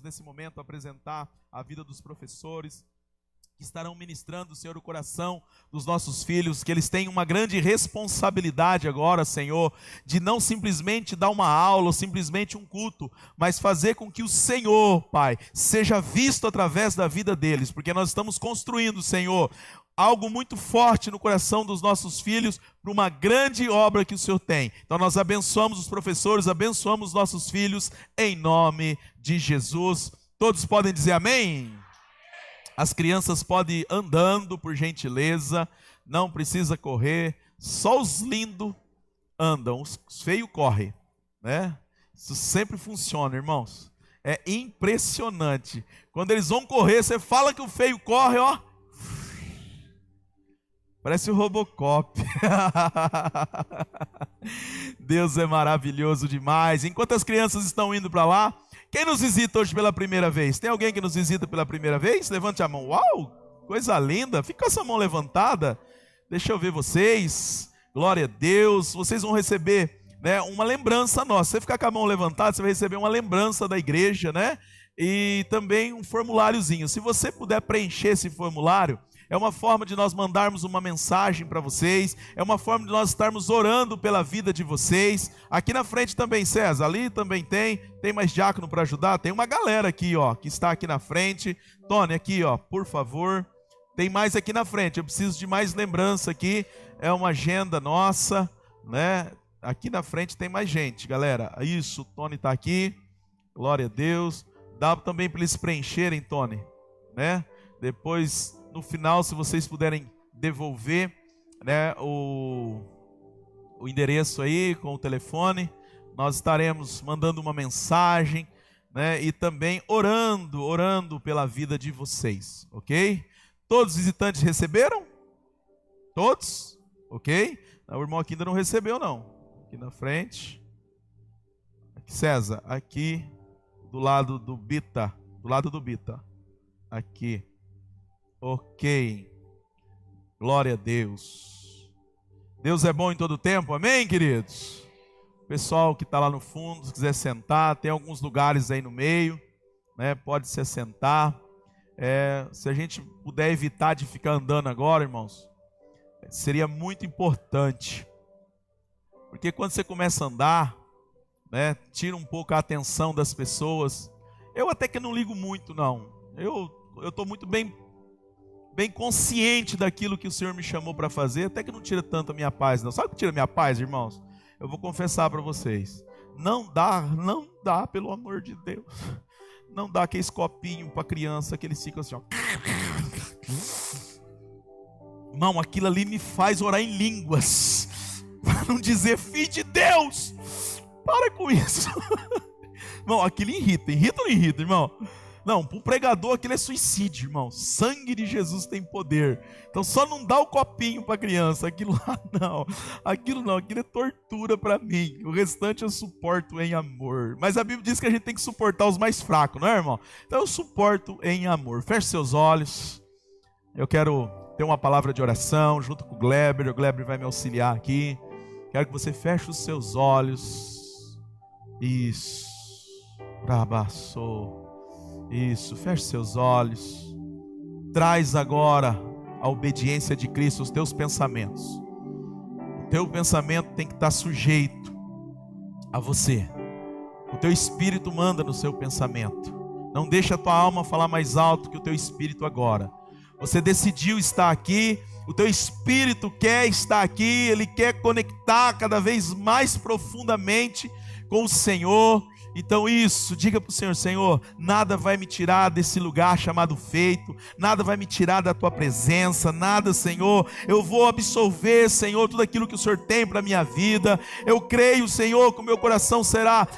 nesse momento apresentar a vida dos professores que estarão ministrando, Senhor, o coração dos nossos filhos, que eles têm uma grande responsabilidade agora, Senhor, de não simplesmente dar uma aula ou simplesmente um culto, mas fazer com que o Senhor, Pai, seja visto através da vida deles, porque nós estamos construindo, Senhor, algo muito forte no coração dos nossos filhos para uma grande obra que o Senhor tem. Então nós abençoamos os professores, abençoamos os nossos filhos, em nome de Jesus. Todos podem dizer amém? As crianças podem ir andando, por gentileza, não precisa correr, só os lindos andam, os feios correm, né? Isso sempre funciona, irmãos. É impressionante. Quando eles vão correr, você fala que o feio corre, ó. Parece o Robocop. Deus é maravilhoso demais. Enquanto as crianças estão indo para lá, quem nos visita hoje pela primeira vez? Tem alguém que nos visita pela primeira vez? Levante a mão. Uau, coisa linda. Fica com essa mão levantada. Deixa eu ver vocês. Glória a Deus. Vocês vão receber, né, uma lembrança nossa. Você ficar com a mão levantada, você vai receber uma lembrança da igreja, né? E também um formuláriozinho. Se você puder preencher esse formulário, é uma forma de nós mandarmos uma mensagem para vocês, é uma forma de nós estarmos orando pela vida de vocês. Aqui na frente também, César, ali também tem mais diácono para ajudar, tem uma galera aqui, ó, que está aqui na frente. Tony, aqui, ó, por favor, tem mais aqui na frente, eu preciso de mais lembrança aqui, é uma agenda nossa, né? Aqui na frente tem mais gente, galera. Isso, o Tony está aqui, glória a Deus. Dá também para eles preencherem, Tony, né? Depois, no final, se vocês puderem devolver, né, o endereço aí com o telefone, nós estaremos mandando uma mensagem, né, e também orando pela vida de vocês, ok? Todos os visitantes receberam? Todos? Ok? O irmão aqui ainda não recebeu, não. Aqui na frente. Aqui, César, aqui do lado do Bita. Do lado do Bita. Aqui. Ok. Glória a Deus. Deus é bom em todo tempo, amém, queridos? Pessoal que está lá no fundo, se quiser sentar, tem alguns lugares aí no meio, né? Pode se assentar. Se a gente puder evitar de ficar andando agora, irmãos, seria muito importante. Porque quando você começa a andar, né, tira um pouco a atenção das pessoas. Eu até que não ligo muito, não. Eu estou muito bem consciente daquilo que o Senhor me chamou para fazer, até que não tira tanto a minha paz, não. Sabe o que tira a minha paz, irmãos? Eu vou confessar para vocês. Não dá, pelo amor de Deus. Não dá aquele copinho para criança, que eles ficam assim, ó. Irmão, aquilo ali me faz orar em línguas. Para não dizer, filho de Deus. Para com isso. Irmão, aquilo irrita ou não irrita, irmão? Não, para o pregador aquilo é suicídio, irmão. Sangue de Jesus tem poder. Então só não dá o copinho para a criança. Aquilo lá não. Aquilo é tortura para mim. O restante eu suporto em amor. Mas a Bíblia diz que a gente tem que suportar os mais fracos, não é, irmão? Então eu suporto em amor. Feche seus olhos. Eu quero ter uma palavra de oração junto com o Gleber. O Gleber vai me auxiliar aqui. Quero que você feche os seus olhos. Isso. Rabassou. Isso, feche seus olhos. Traz agora a obediência de Cristo aos teus pensamentos. O teu pensamento tem que estar sujeito a você. O teu espírito manda no seu pensamento. Não deixa a tua alma falar mais alto que o teu espírito agora. Você decidiu estar aqui, o teu espírito quer estar aqui, ele quer conectar cada vez mais profundamente com o Senhor. Então isso, diga para o Senhor, Senhor, nada vai me tirar desse lugar chamado feito, nada vai me tirar da tua presença, nada, Senhor, eu vou absorver, Senhor, tudo aquilo que o Senhor tem para a minha vida. Eu creio, Senhor, que o meu coração será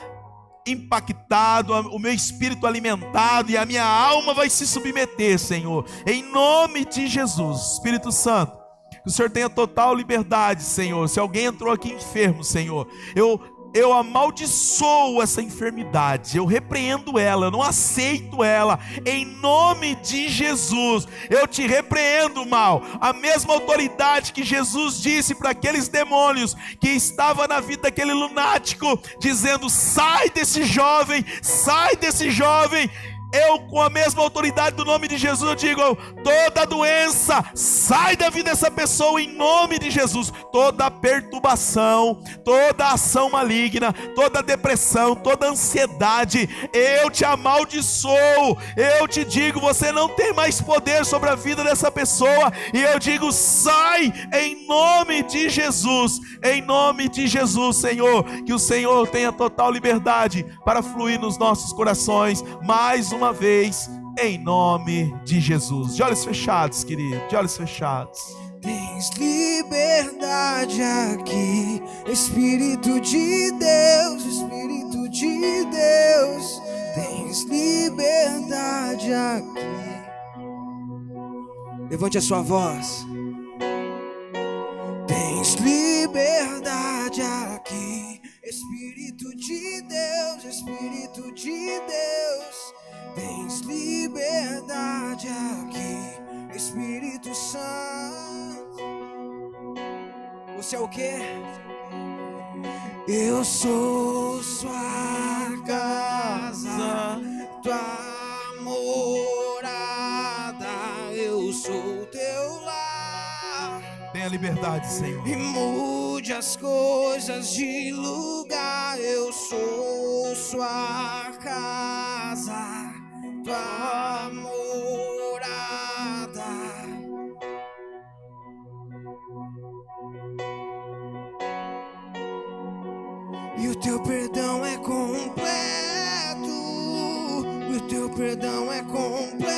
impactado, o meu espírito alimentado e a minha alma vai se submeter, Senhor, em nome de Jesus. Espírito Santo, que o Senhor tenha total liberdade, Senhor. Se alguém entrou aqui enfermo, Senhor, eu eu amaldiçoo essa enfermidade, eu repreendo ela, eu não aceito ela, em nome de Jesus. Eu te repreendo, mal. A mesma autoridade que Jesus disse para aqueles demônios que estava na vida daquele lunático, dizendo: sai desse jovem, sai desse jovem. Eu, com a mesma autoridade do nome de Jesus, eu digo: toda doença, sai da vida dessa pessoa em nome de Jesus. Toda perturbação, toda ação maligna, toda depressão, toda ansiedade, eu te amaldiçoo. Eu te digo: você não tem mais poder sobre a vida dessa pessoa. E eu digo: sai em nome de Jesus. Em nome de Jesus, Senhor. Que o Senhor tenha total liberdade para fluir nos nossos corações. Mais uma vez, em nome de Jesus. De olhos fechados, querido, de olhos fechados. Tens liberdade aqui, Espírito de Deus, Espírito de Deus. Tens liberdade aqui. Levante a sua voz. Tens liberdade aqui, Espírito de Deus, Espírito de Deus. Tens liberdade aqui, Espírito Santo. Você é o quê? Eu sou sua casa, tua morada. Eu sou teu lar. Tenha liberdade, Senhor. E mude as coisas de lugar. Eu sou sua casa, tua morada. E o teu perdão é completo. E o teu perdão é completo.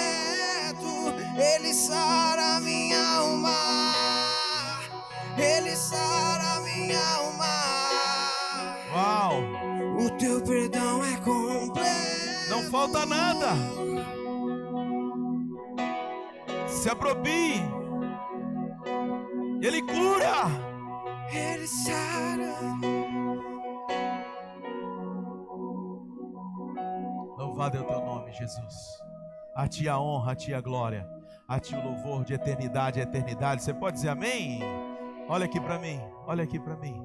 Ele sara minha alma. Ele sara minha alma. Uau! O teu perdão é completo. Não falta nada. Se aproprie. Ele cura. Ele sara. Louvado é o teu nome, Jesus. A ti a honra, a ti a glória, a ti o louvor de eternidade a eternidade. Você pode dizer amém? Olha aqui para mim, olha aqui para mim.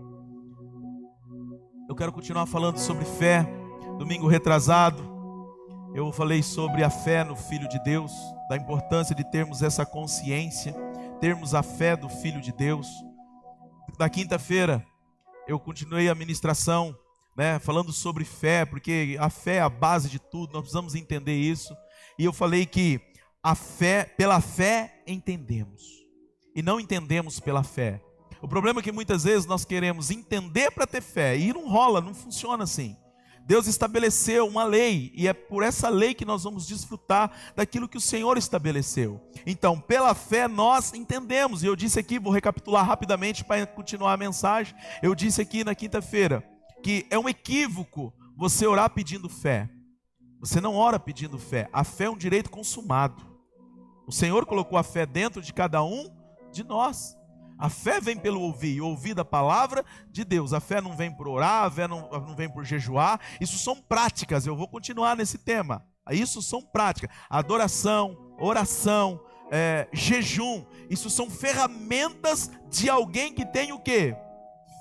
Eu quero continuar falando sobre fé. Domingo retrasado, eu falei sobre a fé no Filho de Deus, da importância de termos essa consciência, termos a fé do Filho de Deus. Na quinta-feira, eu continuei a ministração, falando sobre fé, porque a fé é a base de tudo, nós precisamos entender isso. E eu falei que a fé, pela fé entendemos, e não entendemos pela fé. O problema é que muitas vezes nós queremos entender para ter fé, e não rola, não funciona assim. Deus estabeleceu uma lei, e é por essa lei que nós vamos desfrutar daquilo que o Senhor estabeleceu. Então, pela fé nós entendemos, e eu disse aqui, vou recapitular rapidamente para continuar a mensagem. Eu disse aqui na quinta-feira que é um equívoco você orar pedindo fé. Você não ora pedindo fé. A fé é um direito consumado. O Senhor colocou a fé dentro de cada um de nós. A fé vem pelo ouvir, e ouvir da palavra de Deus. A fé não vem por orar, a fé não vem por jejuar. Isso são práticas, eu vou continuar nesse tema. Isso são práticas. Adoração, oração, jejum. Isso são ferramentas de alguém que tem o quê?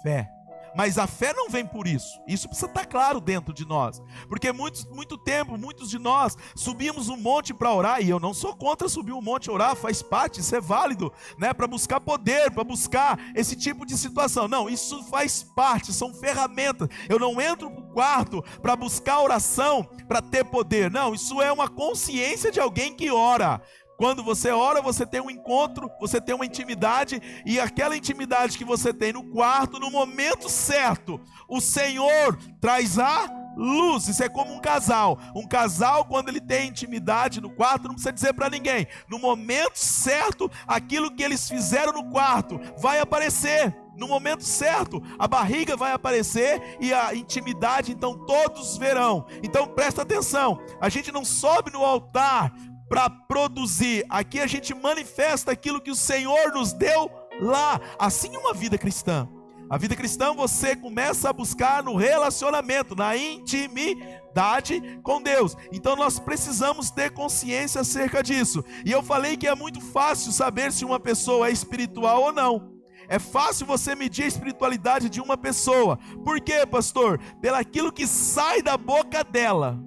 Fé. Mas a fé não vem por isso. Isso precisa estar claro dentro de nós. Porque muito tempo, muitos de nós subimos um monte para orar. E eu não sou contra subir um monte e orar. Faz parte, isso é válido, para buscar poder, para buscar esse tipo de situação. Não, isso faz parte, são ferramentas. Eu não entro para o quarto para buscar oração, para ter poder. Não, isso é uma consciência de alguém que ora. Quando você ora, você tem um encontro, você tem uma intimidade, e aquela intimidade que você tem no quarto, no momento certo, o Senhor traz a luz. Isso é como um casal. Um casal, quando ele tem intimidade no quarto, não precisa dizer para ninguém. No momento certo, aquilo que eles fizeram no quarto vai aparecer. No momento certo, a barriga vai aparecer e a intimidade, então todos verão. Então presta atenção, a gente não sobe no altar para produzir, aqui a gente manifesta aquilo que o Senhor nos deu lá. Assim é uma vida cristã. A vida cristã você começa a buscar no relacionamento, na intimidade com Deus. Então nós precisamos ter consciência acerca disso. E eu falei que é muito fácil saber se uma pessoa é espiritual ou não. É fácil você medir a espiritualidade de uma pessoa. Por quê, pastor? Pelaquilo que sai da boca dela.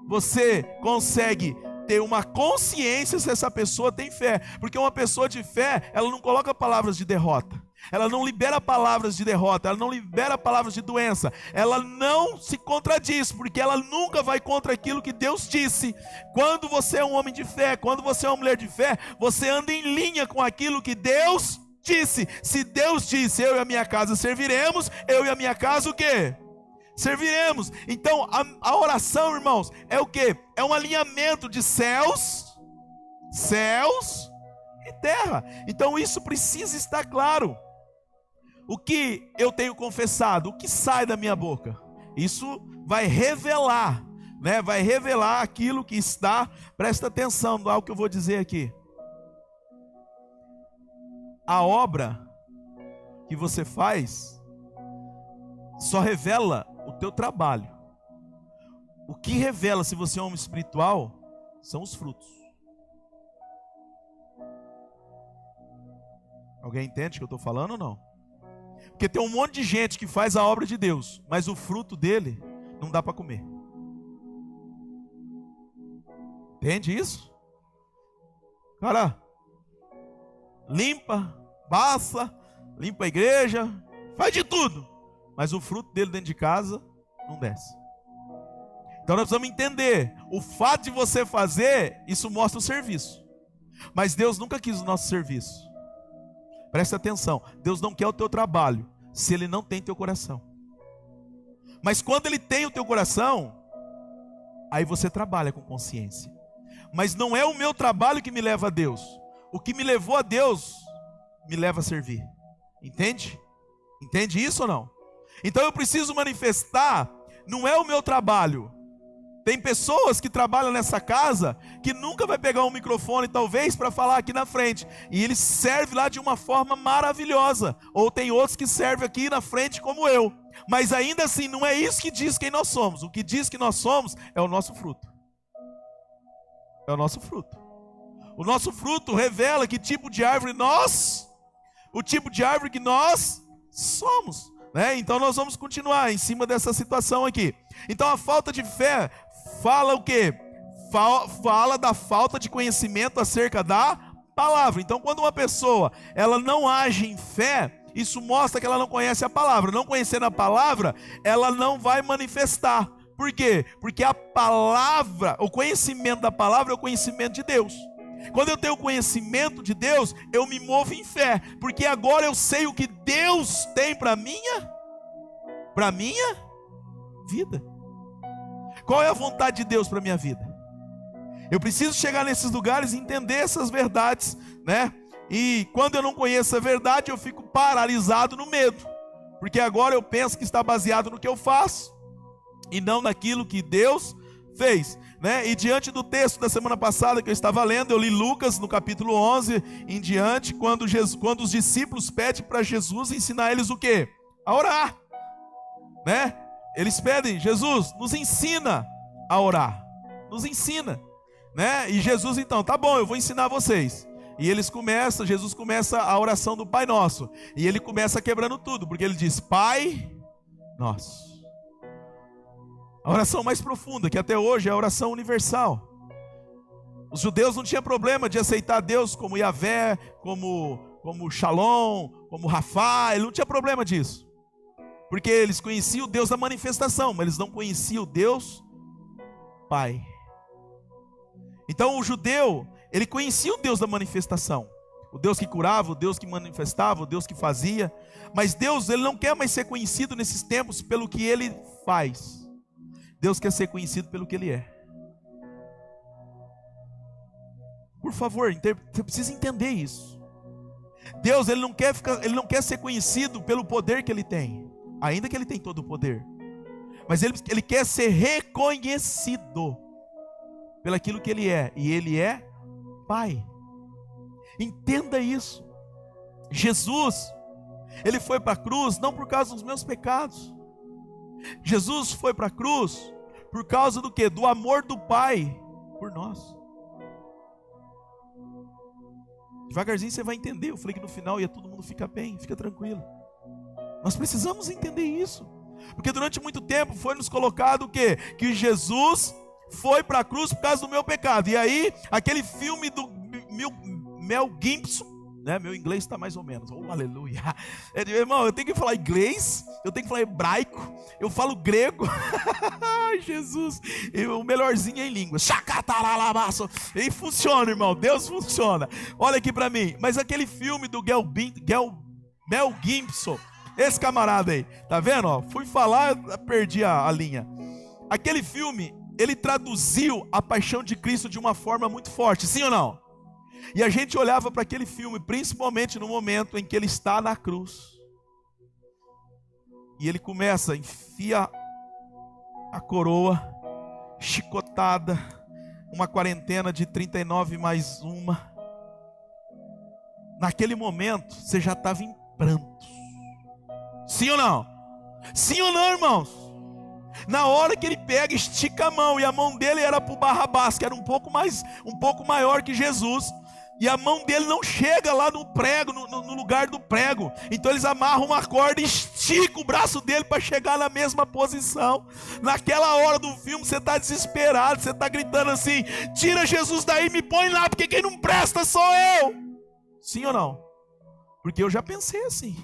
Você consegue ter uma consciência se essa pessoa tem fé. Porque uma pessoa de fé, ela não coloca palavras de derrota. Ela não libera palavras de derrota, ela não libera palavras de doença, ela não se contradiz, porque ela nunca vai contra aquilo que Deus disse. Quando você é um homem de fé, quando você é uma mulher de fé, você anda em linha com aquilo que Deus disse. Se Deus disse, eu e a minha casa serviremos, eu e a minha casa o quê? Serviremos. Então a oração, irmãos, é o quê? É um alinhamento de céus e terra. Então isso precisa estar claro. O que eu tenho confessado, o que sai da minha boca, isso vai revelar, né? Vai revelar aquilo que está. Presta atenção no algo que eu vou dizer aqui. A obra que você faz só revela o teu trabalho. O que revela se você é um homem espiritual são os frutos. Alguém entende o que eu estou falando ou não? Porque tem um monte de gente que faz a obra de Deus, mas o fruto dele não dá para comer. Entende isso? Cara, limpa, passa, limpa a igreja, faz de tudo, mas o fruto dele dentro de casa não desce. Então nós precisamos entender, o fato de você fazer, isso mostra o serviço. Mas Deus nunca quis o nosso serviço. Presta atenção, Deus não quer o teu trabalho se Ele não tem teu coração. Mas quando Ele tem o teu coração, aí você trabalha com consciência. Mas não é o meu trabalho que me leva a Deus. O que me levou a Deus, me leva a servir. Entende? Entende isso ou não? Então eu preciso manifestar, não é o meu trabalho. Tem pessoas que trabalham nessa casa que nunca vai pegar um microfone talvez para falar aqui na frente, e ele serve lá de uma forma maravilhosa. Ou tem outros que servem aqui na frente como eu. Mas ainda assim não é isso que diz quem nós somos. O que diz que nós somos é o nosso fruto. É o nosso fruto. O nosso fruto revela que tipo de árvore o tipo de árvore que nós somos, né? Então nós vamos continuar em cima dessa situação aqui. Então a falta de fé fala o quê? Fala da falta de conhecimento acerca da palavra. Então quando uma pessoa ela não age em fé, isso mostra que ela não conhece a palavra. Não conhecendo a palavra, ela não vai manifestar. Por quê? Porque a palavra, o conhecimento da palavra é o conhecimento de Deus. Quando eu tenho conhecimento de Deus, eu me movo em fé, porque agora eu sei o que Deus tem para minha vida. Qual é a vontade de Deus para minha vida? Eu preciso chegar nesses lugares e entender essas verdades, né? E quando eu não conheço a verdade, eu fico paralisado no medo, porque agora eu penso que está baseado no que eu faço e não naquilo que Deus fez, né? E diante do texto da semana passada que eu estava lendo, eu li Lucas no capítulo 11 em diante, quando os discípulos pedem para Jesus ensinar eles o quê? A orar, né? Eles pedem, Jesus, nos ensina a orar, nos ensina, né? E Jesus então, tá bom, eu vou ensinar vocês. E Jesus começa a oração do Pai Nosso, e ele começa quebrando tudo, porque ele diz, Pai Nosso. A oração mais profunda, que até hoje é a oração universal. Os judeus não tinham problema de aceitar Deus como Yahvé, como Shalom, como Rafá, ele não tinha problema disso. Porque eles conheciam o Deus da manifestação, mas eles não conheciam o Deus Pai. Então o judeu, ele conhecia o Deus da manifestação. O Deus que curava, o Deus que manifestava, o Deus que fazia. Mas Deus, ele não quer mais ser conhecido nesses tempos pelo que ele faz. Deus quer ser conhecido pelo que Ele é. Por favor, você precisa entender isso. Deus, Ele não quer ser conhecido pelo poder que Ele tem, ainda que Ele tem todo o poder. Mas Ele quer ser reconhecido pelo aquilo que Ele é. E Ele é Pai. Entenda isso. Jesus, Ele foi para a cruz não por causa dos meus pecados. Jesus foi para a cruz por causa do quê? Do amor do Pai por nós. Devagarzinho você vai entender. Eu falei que no final ia todo mundo ficar bem, fica tranquilo. Nós precisamos entender isso. Porque durante muito tempo foi nos colocado o quê? Que Jesus foi para a cruz por causa do meu pecado. E aí, aquele filme do Mel Gibson, né? Meu inglês está mais ou menos, oh, aleluia. Irmão, eu tenho que falar inglês, eu tenho que falar hebraico, eu falo grego. Ai, Jesus, o melhorzinho é em língua. E funciona, irmão, Deus funciona. Olha aqui para mim. Mas aquele filme do Mel Gibson, esse camarada aí, tá vendo? Ó, fui falar, perdi a linha. Aquele filme, ele traduziu a paixão de Cristo de uma forma muito forte, sim ou não? E a gente olhava para aquele filme, principalmente no momento em que ele está na cruz. E ele começa, enfia a coroa, chicotada, uma quarentena de 39 mais uma. Naquele momento, você já estava em prantos. Sim ou não? Sim ou não, irmãos? Na hora que ele pega, estica a mão, e a mão dele era para o Barrabás, que era um pouco maior que Jesus, e a mão dele não chega lá no prego, no lugar do prego. Então eles amarram uma corda e esticam o braço dele para chegar na mesma posição. Naquela hora do filme você está desesperado, você está gritando assim: tira Jesus daí, me põe lá, porque quem não presta sou eu. Sim ou não? Porque eu já pensei assim.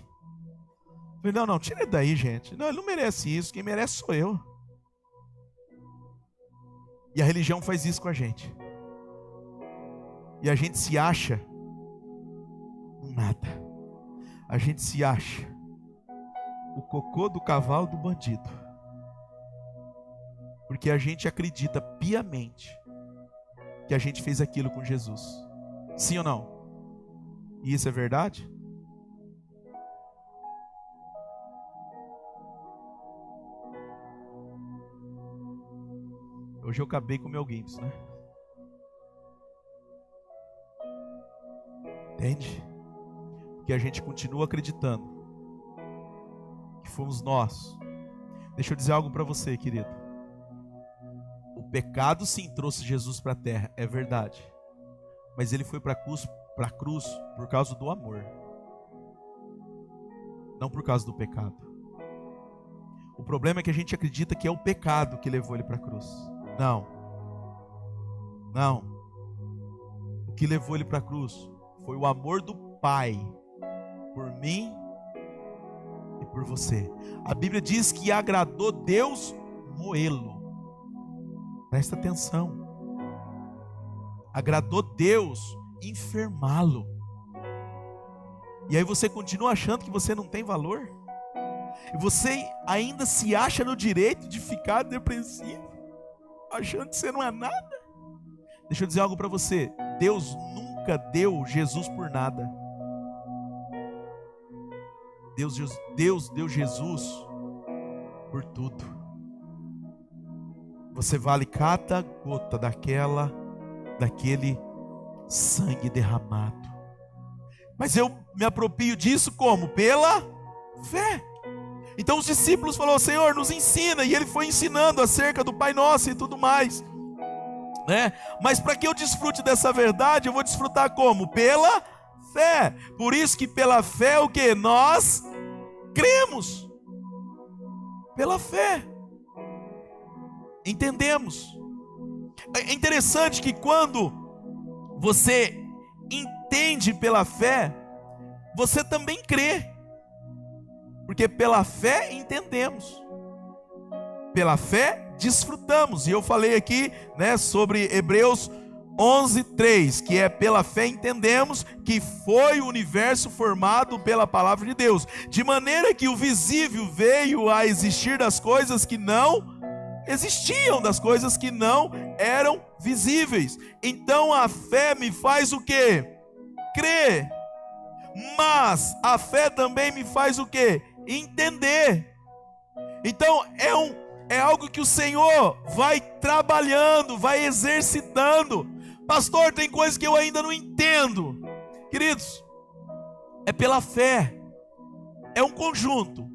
Falei, não, tira ele daí, gente. Não, ele não merece isso, quem merece sou eu. E a religião faz isso com a gente. E a gente se acha um nada. A gente se acha o cocô do cavalo do bandido. Porque a gente acredita piamente que a gente fez aquilo com Jesus. Sim ou não? E isso é verdade? Hoje eu acabei com o meu games, né? Entende? Que a gente continua acreditando que fomos nós. Deixa eu dizer algo para você, querido. O pecado sim trouxe Jesus para a terra, é verdade. Mas ele foi para a cruz por causa do amor, não por causa do pecado. O problema é que a gente acredita que é o pecado que levou ele para a cruz. Não. O que levou ele para a cruz foi o amor do Pai por mim e por você. A Bíblia diz que agradou Deus moê-lo. Presta atenção. Agradou Deus enfermá-lo. E aí você continua achando que você não tem valor? E você ainda se acha no direito de ficar depressivo, achando que você não é nada? Deixa eu dizer algo para você. Deus nunca deu Jesus por nada. Deus deu Jesus por tudo. Você vale cada gota daquele sangue derramado. Mas eu me aproprio disso como? Pela fé. Então os discípulos falaram: Senhor, nos ensina. E ele foi ensinando acerca do Pai Nosso e tudo mais, né? Mas para que eu desfrute dessa verdade, eu vou desfrutar como? Pela fé. Por isso que pela fé o que? Nós cremos. Pela fé. Entendemos. É interessante que quando você entende pela fé, você também crê. Porque pela fé entendemos, pela fé desfrutamos. E eu falei aqui, né, sobre Hebreus 11:3, que é: pela fé entendemos que foi o universo formado pela palavra de Deus, de maneira que o visível veio a existir das coisas que não existiam, das coisas que não eram visíveis. Então a fé me faz o quê? Crer. Mas a fé também me faz o quê? Entender. Então é algo que o Senhor vai trabalhando, vai exercitando. Pastor, tem coisas que eu ainda não entendo. Queridos, é pela fé. é um conjunto.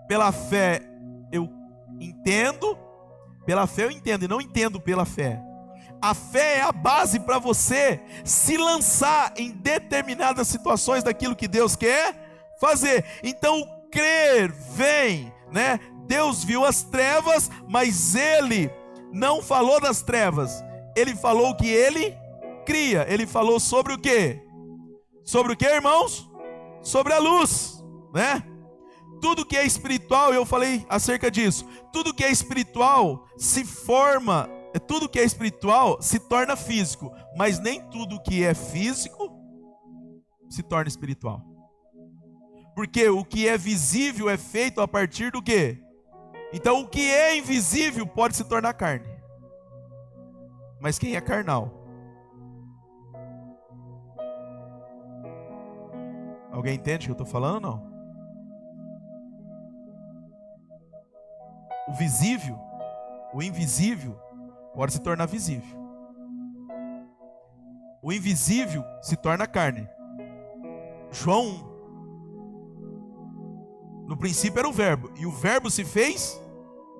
Pela fé eu entendo, e não entendo pela fé. A fé é a base para você se lançar em determinadas situações daquilo que Deus quer fazer. Então o crer vem, né? Deus viu as trevas, mas Ele não falou das trevas. Ele falou o que Ele cria. Ele falou sobre o quê? Sobre o quê, irmãos? Sobre a luz, né? Tudo que é espiritual, eu falei acerca disso. Tudo que é espiritual se forma, tudo que é espiritual se torna físico, mas nem tudo que é físico se torna espiritual. Porque o que é visível é feito a partir do quê? Então o que é invisível pode se tornar carne. Mas quem é carnal? Alguém entende o que eu estou falando ou não? O visível, o invisível pode se tornar visível. O invisível se torna carne. João 1. No princípio era o verbo, e o verbo se fez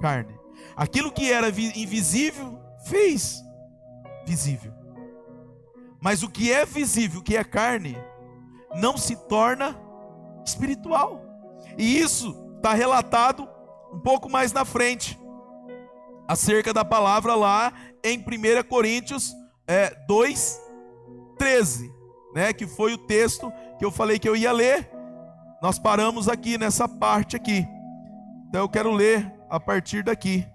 carne. Aquilo que era invisível fez visível. Mas o que é visível, o que é carne, não se torna espiritual. E isso está relatado um pouco mais na frente, acerca da palavra lá em 1 Coríntios 2:13, né, que foi o texto que eu falei que eu ia ler. Nós paramos aqui nessa parte aqui. Então eu quero ler a partir daqui,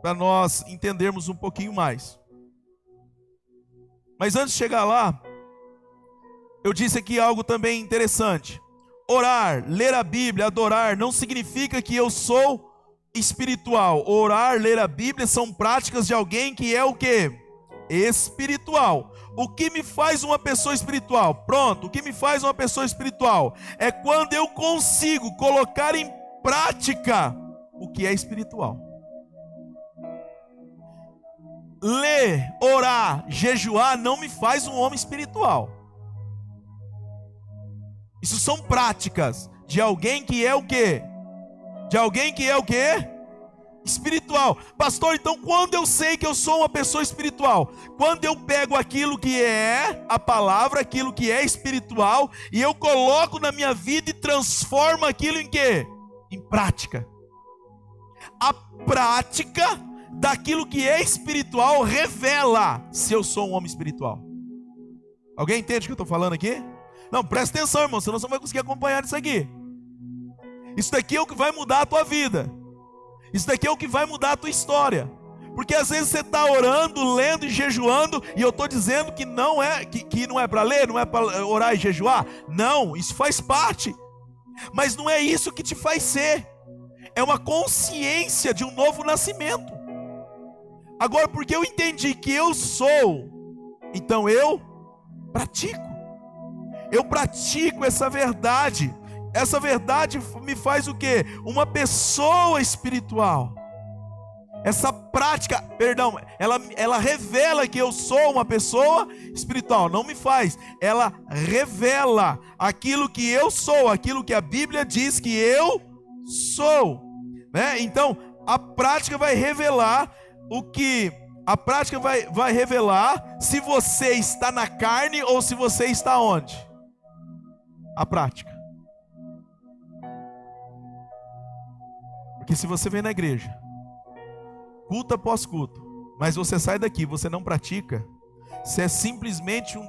para nós entendermos um pouquinho mais. Mas antes de chegar lá, eu disse aqui algo também interessante. Orar, ler a Bíblia, adorar, não significa que eu sou espiritual. Orar, ler a Bíblia são práticas de alguém que é o quê? Espiritual. O que me faz uma pessoa espiritual? Pronto, o que me faz uma pessoa espiritual é quando eu consigo colocar em prática o que é espiritual. Ler, orar, jejuar não me faz um homem espiritual. Isso são práticas de alguém que é o quê? De alguém que é o quê? Espiritual. Pastor, então quando eu sei que eu sou uma pessoa espiritual? Quando eu pego aquilo que é a palavra, aquilo que é espiritual, e eu coloco na minha vida e transformo aquilo em quê? Em prática. A prática daquilo que é espiritual revela se eu sou um homem espiritual. Alguém entende o que eu estou falando aqui? Não, presta atenção, irmão, senão você não vai conseguir acompanhar isso aqui. Isso daqui é o que vai mudar a tua vida. Isso daqui é o que vai mudar a tua história. Porque às vezes você está orando, lendo e jejuando, e eu estou dizendo que não é para ler, não é para orar e jejuar. Não, isso faz parte. Mas não é isso que te faz ser. É uma consciência de um novo nascimento. Agora, porque eu entendi que eu sou, então eu pratico. Eu pratico essa verdade. Essa verdade me faz o quê? Uma pessoa espiritual. Essa prática, ela revela que eu sou uma pessoa espiritual. Não me faz, ela revela aquilo que eu sou, aquilo que a Bíblia diz que eu sou, né? Então, a prática vai revelar vai revelar se você está na carne ou se você está onde? A prática. Porque se você vem na igreja, culto após culto, mas você sai daqui, você não pratica, você é simplesmente um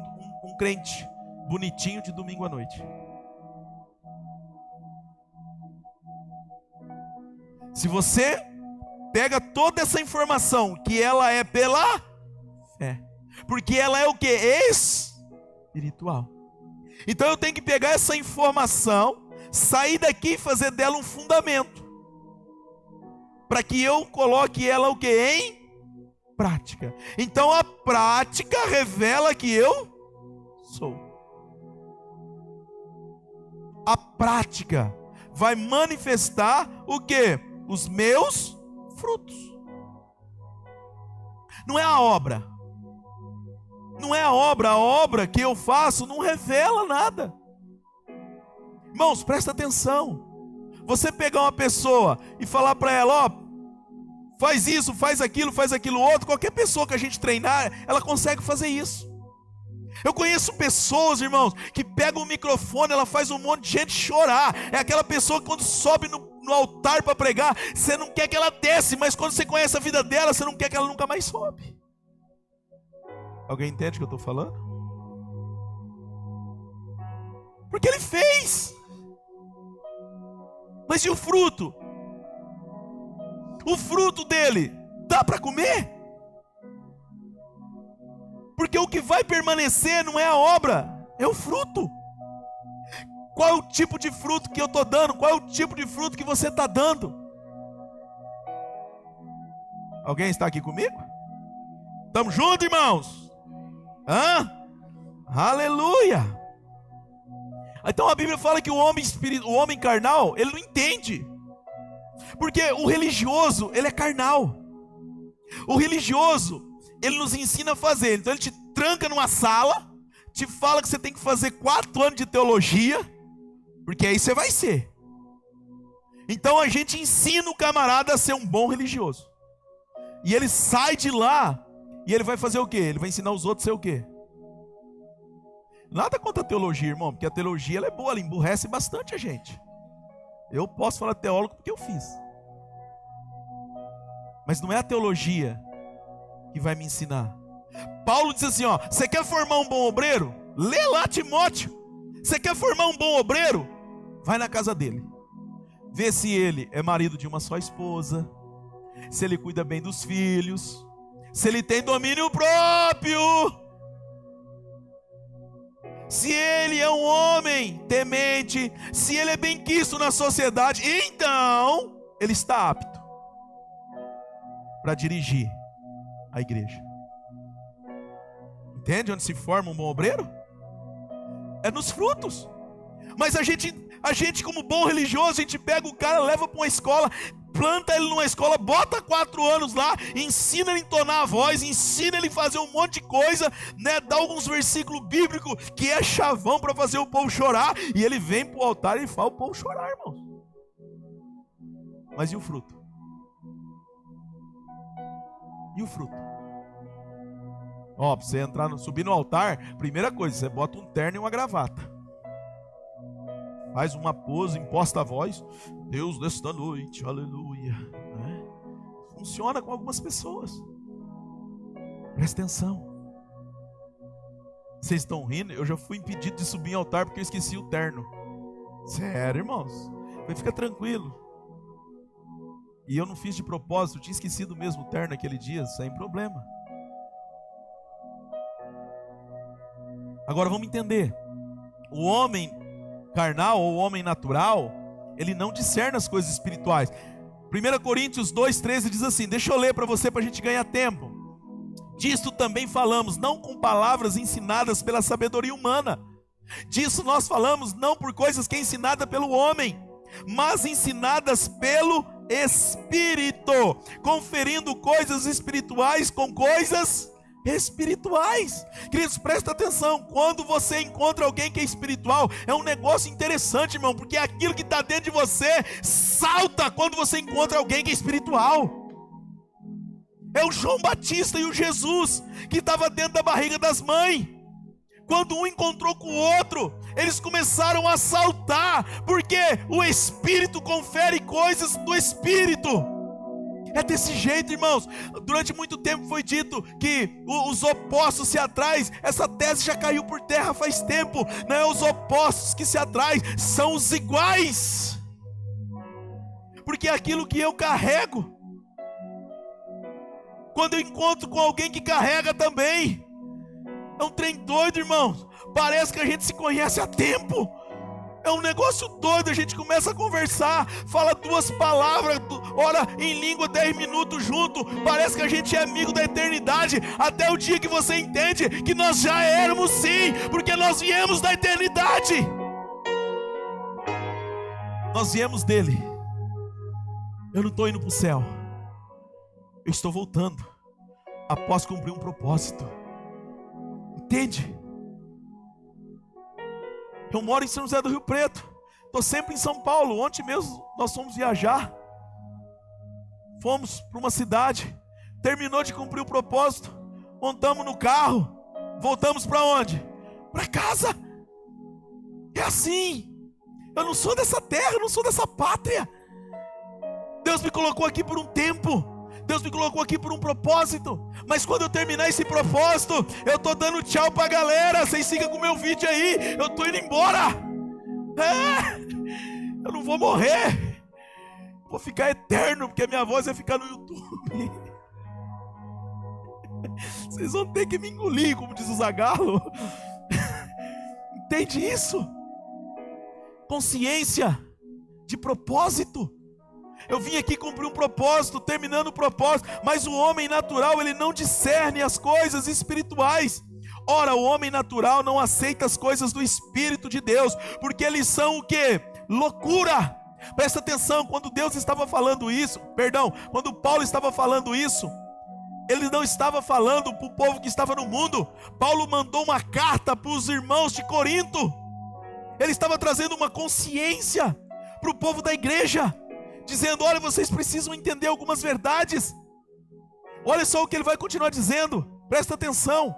crente bonitinho de domingo à noite. Se você pega toda essa informação, que ela é pela fé, porque ela é o que? Espiritual. Então eu tenho que pegar essa informação, sair daqui e fazer dela um fundamento, para que eu coloque ela o que? Em prática. Então a prática revela que eu sou. A prática vai manifestar o que? Os meus frutos. Não é a obra. Não é a obra que eu faço não revela nada. Irmãos, presta atenção. Você pegar uma pessoa e falar para ela, ó, faz isso, faz aquilo outro, qualquer pessoa que a gente treinar, ela consegue fazer isso. Eu conheço pessoas, irmãos, que pegam o microfone, ela faz um monte de gente chorar. É aquela pessoa que quando sobe no altar para pregar, você não quer que ela desce, mas quando você conhece a vida dela, você não quer que ela nunca mais sobe. Alguém entende o que eu estou falando? Porque ele fez. Mas e o fruto? O fruto dele, dá para comer? Porque o que vai permanecer não é a obra, é o fruto. Qual é o tipo de fruto que eu estou dando? Qual é o tipo de fruto que você está dando? Alguém está aqui comigo? Estamos juntos, irmãos? Aleluia! Então a Bíblia fala que o homem carnal, ele não entende. Porque o religioso, ele é carnal. O religioso, ele nos ensina a fazer. Então ele te tranca numa sala, te fala que você tem que fazer 4 anos de teologia, porque aí você vai ser. Então a gente ensina o camarada a ser um bom religioso. E ele sai de lá, e ele vai fazer o quê? Ele vai ensinar os outros a ser o quê? Nada contra a teologia, irmão, porque a teologia ela é boa, ela emburrece bastante a gente. Eu posso falar teólogo porque eu fiz. Mas não é a teologia que vai me ensinar. Paulo diz assim, ó, você quer formar um bom obreiro? Lê lá Timóteo. Você quer formar um bom obreiro? Vai na casa dele. Vê se ele é marido de uma só esposa, se ele cuida bem dos filhos, se ele tem domínio próprio, se ele é um homem temente, se ele é bem quisto na sociedade, então ele está apto para dirigir a igreja. Entende onde se forma um bom obreiro? É nos frutos. Mas a gente como bom religioso, a gente pega o cara, leva para uma escola, planta ele numa escola, bota 4 anos lá, ensina ele a entonar a voz, ensina ele a fazer um monte de coisa, né? Dá alguns versículos bíblicos que é chavão para fazer o povo chorar, e ele vem para o altar e faz o povo chorar, irmãos. Mas e o fruto? E o fruto? Ó, para você subir no altar, primeira coisa, você bota um terno e uma gravata. Faz uma pose, imposta a voz. Deus desta noite, aleluia. Né? Funciona com algumas pessoas. Presta atenção. Vocês estão rindo? Eu já fui impedido de subir em altar porque eu esqueci o terno. Sério, irmãos? Mas fica tranquilo. E eu não fiz de propósito, eu tinha esquecido mesmo o terno naquele dia, sem problema. Agora vamos entender. O homem carnal ou o homem natural, ele não discerne as coisas espirituais. 1 Coríntios 2,13 diz assim, deixa eu ler para você para a gente ganhar tempo. Disto também falamos, não com palavras ensinadas pela sabedoria humana. Disso nós falamos não por coisas que é ensinada pelo homem, mas ensinadas pelo Espírito, conferindo coisas espirituais com coisas espirituais. Queridos, presta atenção, quando você encontra alguém que é espiritual, é um negócio interessante, irmão, porque aquilo que está dentro de você salta quando você encontra alguém que é espiritual. É o João Batista e o Jesus que estava dentro da barriga das mães. Quando um encontrou com o outro, eles começaram a saltar, porque o Espírito confere coisas do Espírito. É desse jeito, irmãos. Durante muito tempo foi dito que os opostos se atraem. Essa tese já caiu por terra faz tempo. Não é os opostos que se atraem, são os iguais. Porque é aquilo que eu carrego. Quando eu encontro com alguém que carrega também, é um trem doido, irmãos. Parece que a gente se conhece há tempo. É um negócio doido, a gente começa a conversar, fala 2 palavras, ora em língua 10 minutos junto, parece que a gente é amigo da eternidade, até o dia que você entende que nós já éramos sim, porque nós viemos da eternidade. Nós viemos dele. Eu não estou indo para o céu, eu estou voltando, após cumprir um propósito. Entende? Eu moro em São José do Rio Preto. Estou sempre em São Paulo. Ontem mesmo nós fomos viajar. Fomos para uma cidade. Terminou de cumprir o propósito. Montamos no carro. Voltamos para onde? Para casa. É assim. Eu não sou dessa terra, eu não sou dessa pátria. Deus me colocou aqui por um tempo. Deus me colocou aqui por um propósito. Mas quando eu terminar esse propósito, eu estou dando tchau para a galera. Vocês sigam com o meu vídeo aí. Eu estou indo embora. Eu não vou morrer. Vou ficar eterno, porque a minha voz vai ficar no YouTube. Vocês vão ter que me engolir, como diz o Zagalo. Entende isso? Consciência de propósito. Eu vim aqui cumprir um propósito, terminando o propósito, mas o homem natural, ele não discerne as coisas espirituais. Ora, o homem natural não aceita as coisas do Espírito de Deus, porque eles são o quê? Loucura. Presta atenção, quando Deus estava falando isso, quando Paulo estava falando isso, ele não estava falando para o povo que estava no mundo. Paulo mandou uma carta para os irmãos de Corinto. Ele estava trazendo uma consciência para o povo da igreja, dizendo: olha, vocês precisam entender algumas verdades. Olha só o que ele vai continuar dizendo, presta atenção.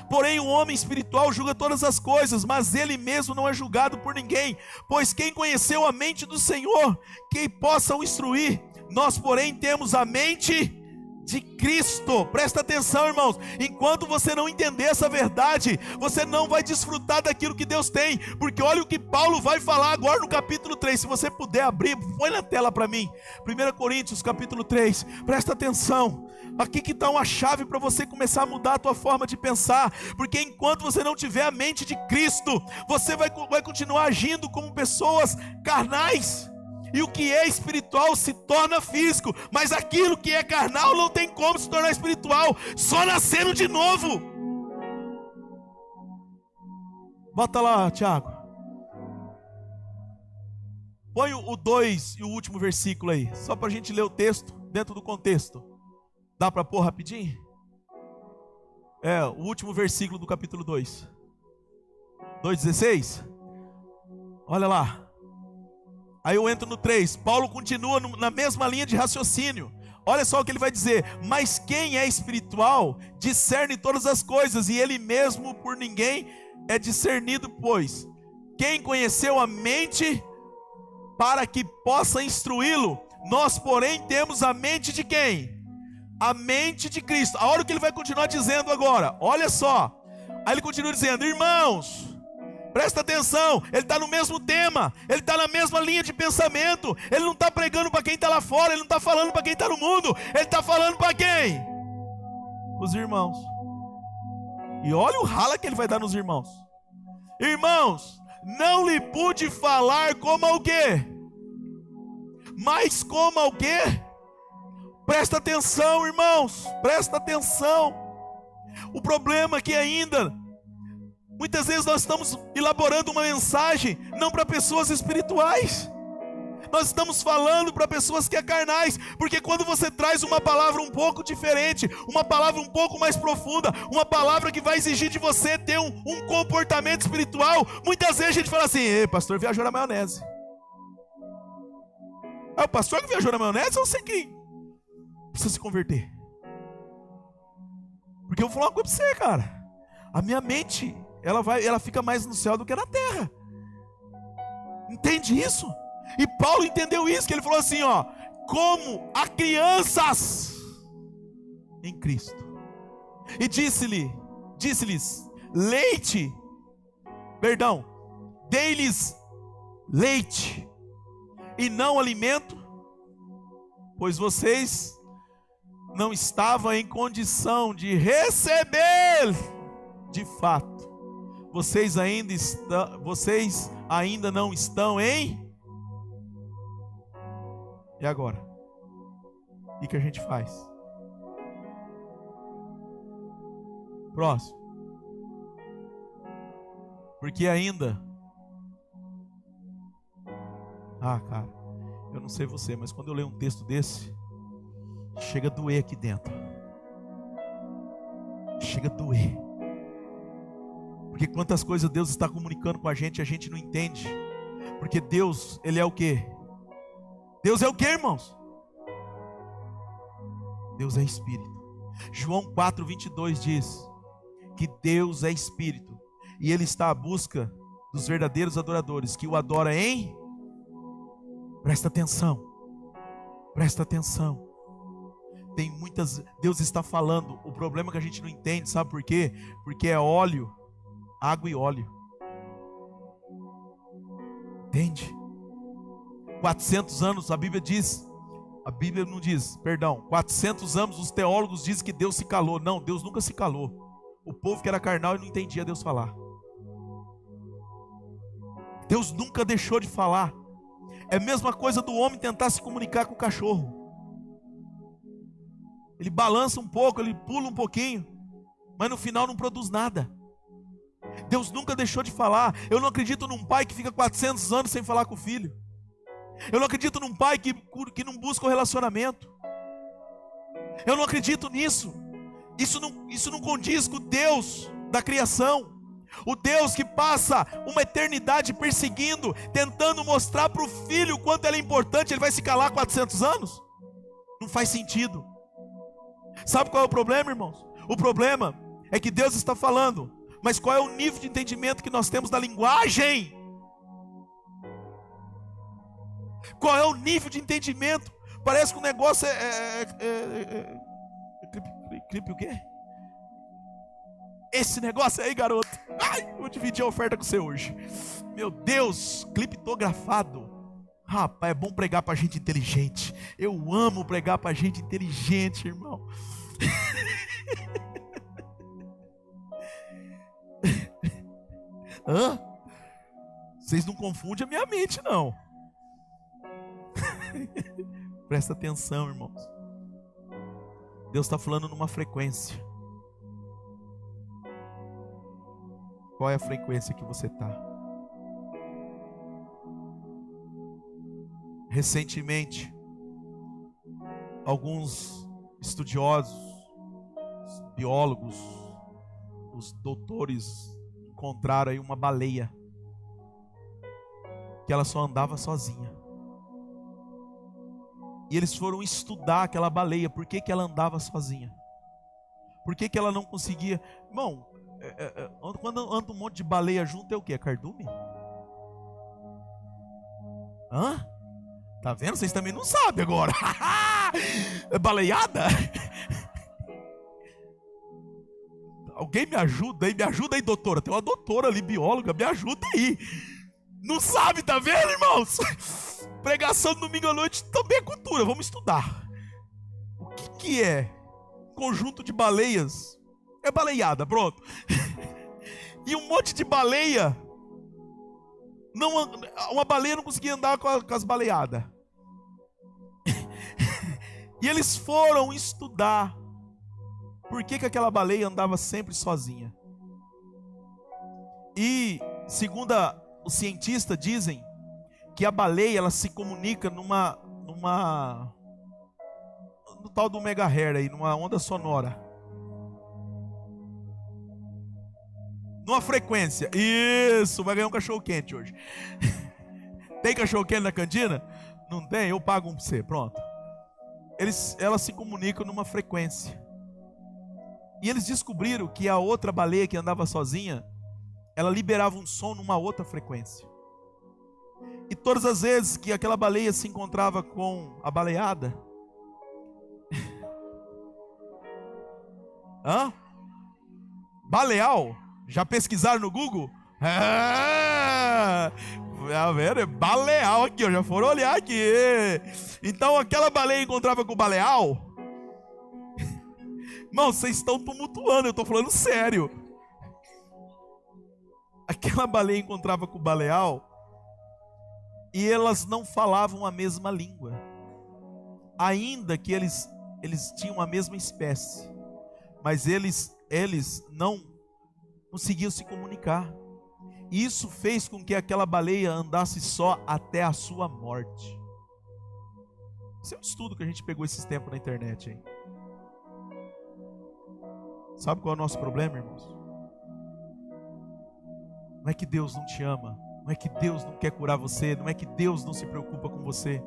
Porém o homem espiritual julga todas as coisas, mas ele mesmo não é julgado por ninguém. Pois quem conheceu a mente do Senhor, quem possa o instruir? Nós, porém, temos a mente de Cristo. Presta atenção, irmãos. Enquanto você não entender essa verdade, você não vai desfrutar daquilo que Deus tem. Porque olha o que Paulo vai falar agora no capítulo 3. Se você puder abrir, põe na tela para mim. 1 Coríntios capítulo 3. Presta atenção. Aqui que está uma chave para você começar a mudar a tua forma de pensar. Porque enquanto você não tiver a mente de Cristo, você vai continuar agindo como pessoas carnais. E o que é espiritual se torna físico. Mas aquilo que é carnal não tem como se tornar espiritual. Só nascendo de novo. Bota lá, Tiago. Põe o 2 e o último versículo aí. Só para a gente ler o texto dentro do contexto. Dá para pôr rapidinho? O último versículo do capítulo 2. 2,16. Olha lá. Aí eu entro no 3, Paulo continua na mesma linha de raciocínio. Olha só o que ele vai dizer: mas quem é espiritual discerne todas as coisas, e ele mesmo por ninguém é discernido, pois quem conheceu a mente para que possa instruí-lo? Nós, porém, temos a mente de quem? A mente de Cristo. Olha o que ele vai continuar dizendo agora, olha só. Aí ele continua dizendo: irmãos, presta atenção, ele está no mesmo tema, ele está na mesma linha de pensamento. Ele não está pregando para quem está lá fora, ele não está falando para quem está no mundo, ele está falando para quem? Os irmãos. E olha o rala que ele vai dar nos irmãos. Irmãos, não lhe pude falar como ao quê? Mas como ao quê? Presta atenção, irmãos, presta atenção. O problema é que ainda muitas vezes nós estamos elaborando uma mensagem não para pessoas espirituais. Nós estamos falando para pessoas que são carnais. Porque quando você traz uma palavra um pouco diferente, uma palavra um pouco mais profunda, uma palavra que vai exigir de você ter um comportamento espiritual, muitas vezes a gente fala assim: pastor viajou na maionese. O pastor que viajou na maionese, eu sei quem precisa se converter. Porque eu vou falar uma coisa para você, cara. A minha mente, ela fica mais no céu do que na terra. Entende isso? E Paulo entendeu isso, que ele falou assim, ó: como a crianças em Cristo. E disse-lhes dei-lhes leite e não alimento, pois vocês não estavam em condição de receber. De fato, vocês ainda não estão em. E agora? O que a gente faz? Próximo. Porque ainda. Cara, eu não sei você, mas quando eu leio um texto desse, chega a doer aqui dentro. Chega a doer. Porque quantas coisas Deus está comunicando com a gente não entende. Porque Deus, Ele é o quê? Deus é o quê, irmãos? Deus é Espírito. João 4:22 diz que Deus é Espírito, e Ele está à busca dos verdadeiros adoradores, que o adoram em... Presta atenção. Presta atenção. Tem muitas... Deus está falando. O problema é que a gente não entende, sabe por quê? Porque é óleo, água e óleo. Entende? 400 anos, a Bíblia diz... A Bíblia não diz, perdão, 400 anos os teólogos dizem que Deus se calou. Não, Deus nunca se calou. O povo que era carnal e não entendia Deus falar. Deus nunca deixou de falar. É a mesma coisa do homem tentar se comunicar com o cachorro. Ele balança um pouco, ele pula um pouquinho, mas no final não produz nada. Deus nunca deixou de falar. Eu não acredito num pai que fica 400 anos sem falar com o filho. Eu não acredito num pai que não busca o relacionamento. Eu não acredito nisso. Isso não condiz com o Deus da criação. O Deus que passa uma eternidade perseguindo, tentando mostrar para o filho o quanto ele é importante. Ele vai se calar 400 anos? Não faz sentido. Sabe qual é o problema, irmãos? O problema é que Deus está falando, mas qual é o nível de entendimento que nós temos da linguagem? Qual é o nível de entendimento? Parece que o negócio clipe o quê? Esse negócio aí, garoto. Ai, vou dividir a oferta com você hoje. Meu Deus, criptografado. Rapaz, é bom pregar para gente inteligente. Eu amo pregar para gente inteligente, irmão. Hã? Vocês não confundem a minha mente, não. Presta atenção, irmãos. Deus está falando numa frequência. Qual é a frequência que você está? Recentemente, alguns estudiosos, biólogos, os doutores encontraram aí uma baleia que ela só andava sozinha. E eles foram estudar aquela baleia, por que ela andava sozinha? Por que ela não conseguia? Irmão, quando anda um monte de baleia junto é o que? É cardume? Hã? Tá vendo? Vocês também não sabem agora. É baleiada? Alguém me ajuda aí? Me ajuda aí, doutora. Tem uma doutora ali, bióloga, me ajuda aí. Não sabe, tá vendo, irmãos? Pregação domingo à noite também é cultura. Vamos estudar. O que é conjunto de baleias? É baleiada, pronto. E um monte de baleia. Uma baleia não conseguia andar com as baleiadas. E eles foram estudar por que aquela baleia andava sempre sozinha. E, segundo os cientistas dizem, que a baleia ela se comunica no tal do megahertz aí, numa onda sonora. Numa frequência. Isso, vai ganhar um cachorro quente hoje. Tem cachorro quente na cantina? Não tem? Eu pago um pra você, pronto. Elas se comunicam numa frequência. E eles descobriram que a outra baleia que andava sozinha, ela liberava um som numa outra frequência. E todas as vezes que aquela baleia se encontrava com a baleada, baleal? Já pesquisaram no Google? É baleal aqui, ó, já foram olhar aqui. Então aquela baleia encontrava com o baleal. Irmão, vocês estão tumultuando, eu estou falando sério. Aquela baleia encontrava com o baleal e elas não falavam a mesma língua, ainda que eles tinham a mesma espécie, mas eles não conseguiam se comunicar. Isso fez com que aquela baleia andasse só até a sua morte. Esse é um estudo que a gente pegou esses tempos na internet aí. Sabe qual é o nosso problema, irmãos? Não é que Deus não te ama, Não é que Deus não quer curar você, não é que Deus não se preocupa com você.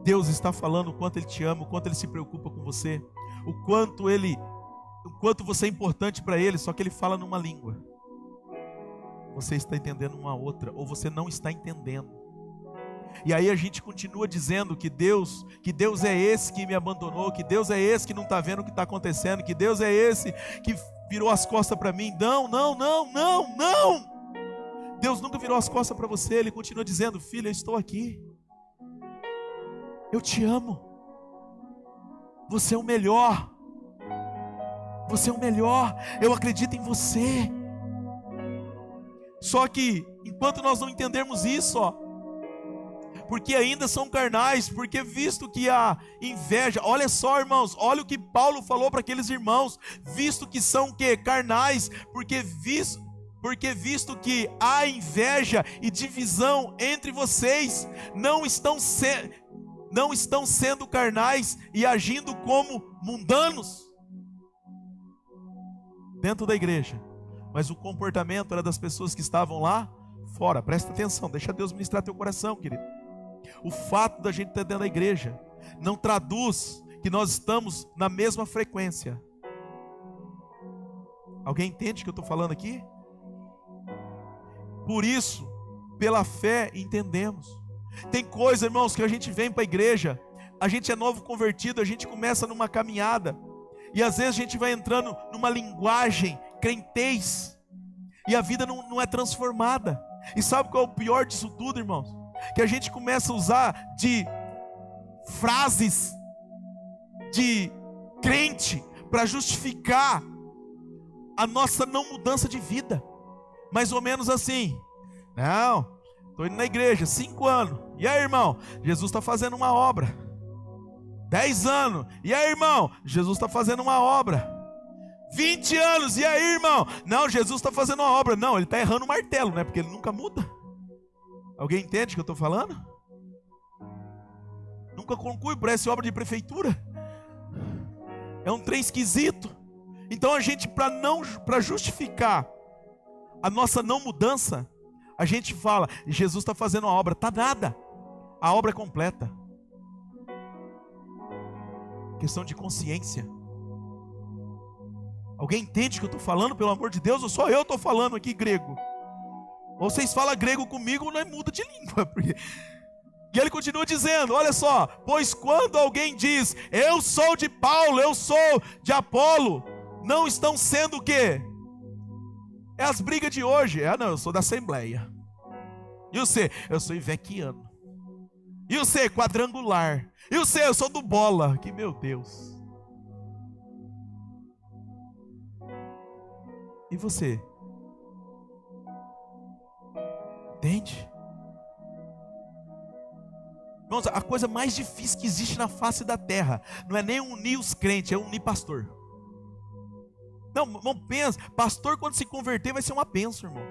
Deus está falando o quanto Ele te ama, o quanto Ele se preocupa com você, o quanto você é importante para Ele, só que Ele fala numa língua. Você está entendendo uma outra, ou você não está entendendo. E aí a gente continua dizendo que Deus é esse que me abandonou, que Deus é esse que não está vendo o que está acontecendo, que Deus é esse que virou as costas para mim. Não. Deus nunca virou as costas para você, Ele continua dizendo: filho, eu estou aqui. Eu te amo. Você é o melhor. Você é o melhor. Eu acredito em você. Só que, enquanto nós não entendermos isso, porque ainda são carnais, porque visto que a inveja, olha só, irmãos, olha o que Paulo falou para aqueles irmãos, visto que são o quê? Carnais, porque visto que há inveja e divisão entre vocês, não estão sendo carnais e agindo como mundanos dentro da igreja, mas o comportamento era das pessoas que estavam lá fora. Presta atenção, deixa Deus ministrar teu coração, querido. O fato da gente estar dentro da igreja não traduz que nós estamos na mesma frequência. Alguém entende o que eu estou falando aqui? Por isso, pela fé entendemos. Tem coisa, irmãos, que a gente vem para a igreja, a gente é novo convertido, a gente começa numa caminhada, e às vezes a gente vai entrando numa linguagem crentez, e a vida não é transformada. E sabe qual é o pior disso tudo, irmãos? Que a gente começa a usar de frases de crente para justificar a nossa não mudança de vida. Mais ou menos assim: não, estou indo na igreja 5 anos, e aí, irmão, Jesus está fazendo uma obra. 10 anos, e aí, irmão, Jesus está fazendo uma obra. 20 anos, e aí, irmão, não, Jesus está fazendo uma obra. Não, ele está errando o martelo, né? Porque ele nunca muda. Alguém entende o que eu estou falando? Nunca conclui, parece obra de prefeitura. É um trem esquisito. Então a gente, para justificar a nossa não mudança, a gente fala: Jesus está fazendo uma obra. Está nada, a obra é completa. Questão de consciência. Alguém entende o que eu estou falando, pelo amor de Deus? Ou só eu estou falando aqui grego? Ou vocês falam grego comigo, não é muda de língua. E ele continua dizendo, olha só: pois quando alguém diz, eu sou de Paulo, eu sou de Apolo, não estão sendo o quê? É as brigas de hoje. Não, eu sou da Assembleia. E você? Eu sou ivequiano. E você? Quadrangular. E você? Eu sou do bola. Que meu Deus. E você? Entende? Irmãos, a coisa mais difícil que existe na face da terra não é nem unir os crentes, é unir pastor. Não pensa, pastor quando se converter vai ser uma bênção, irmão.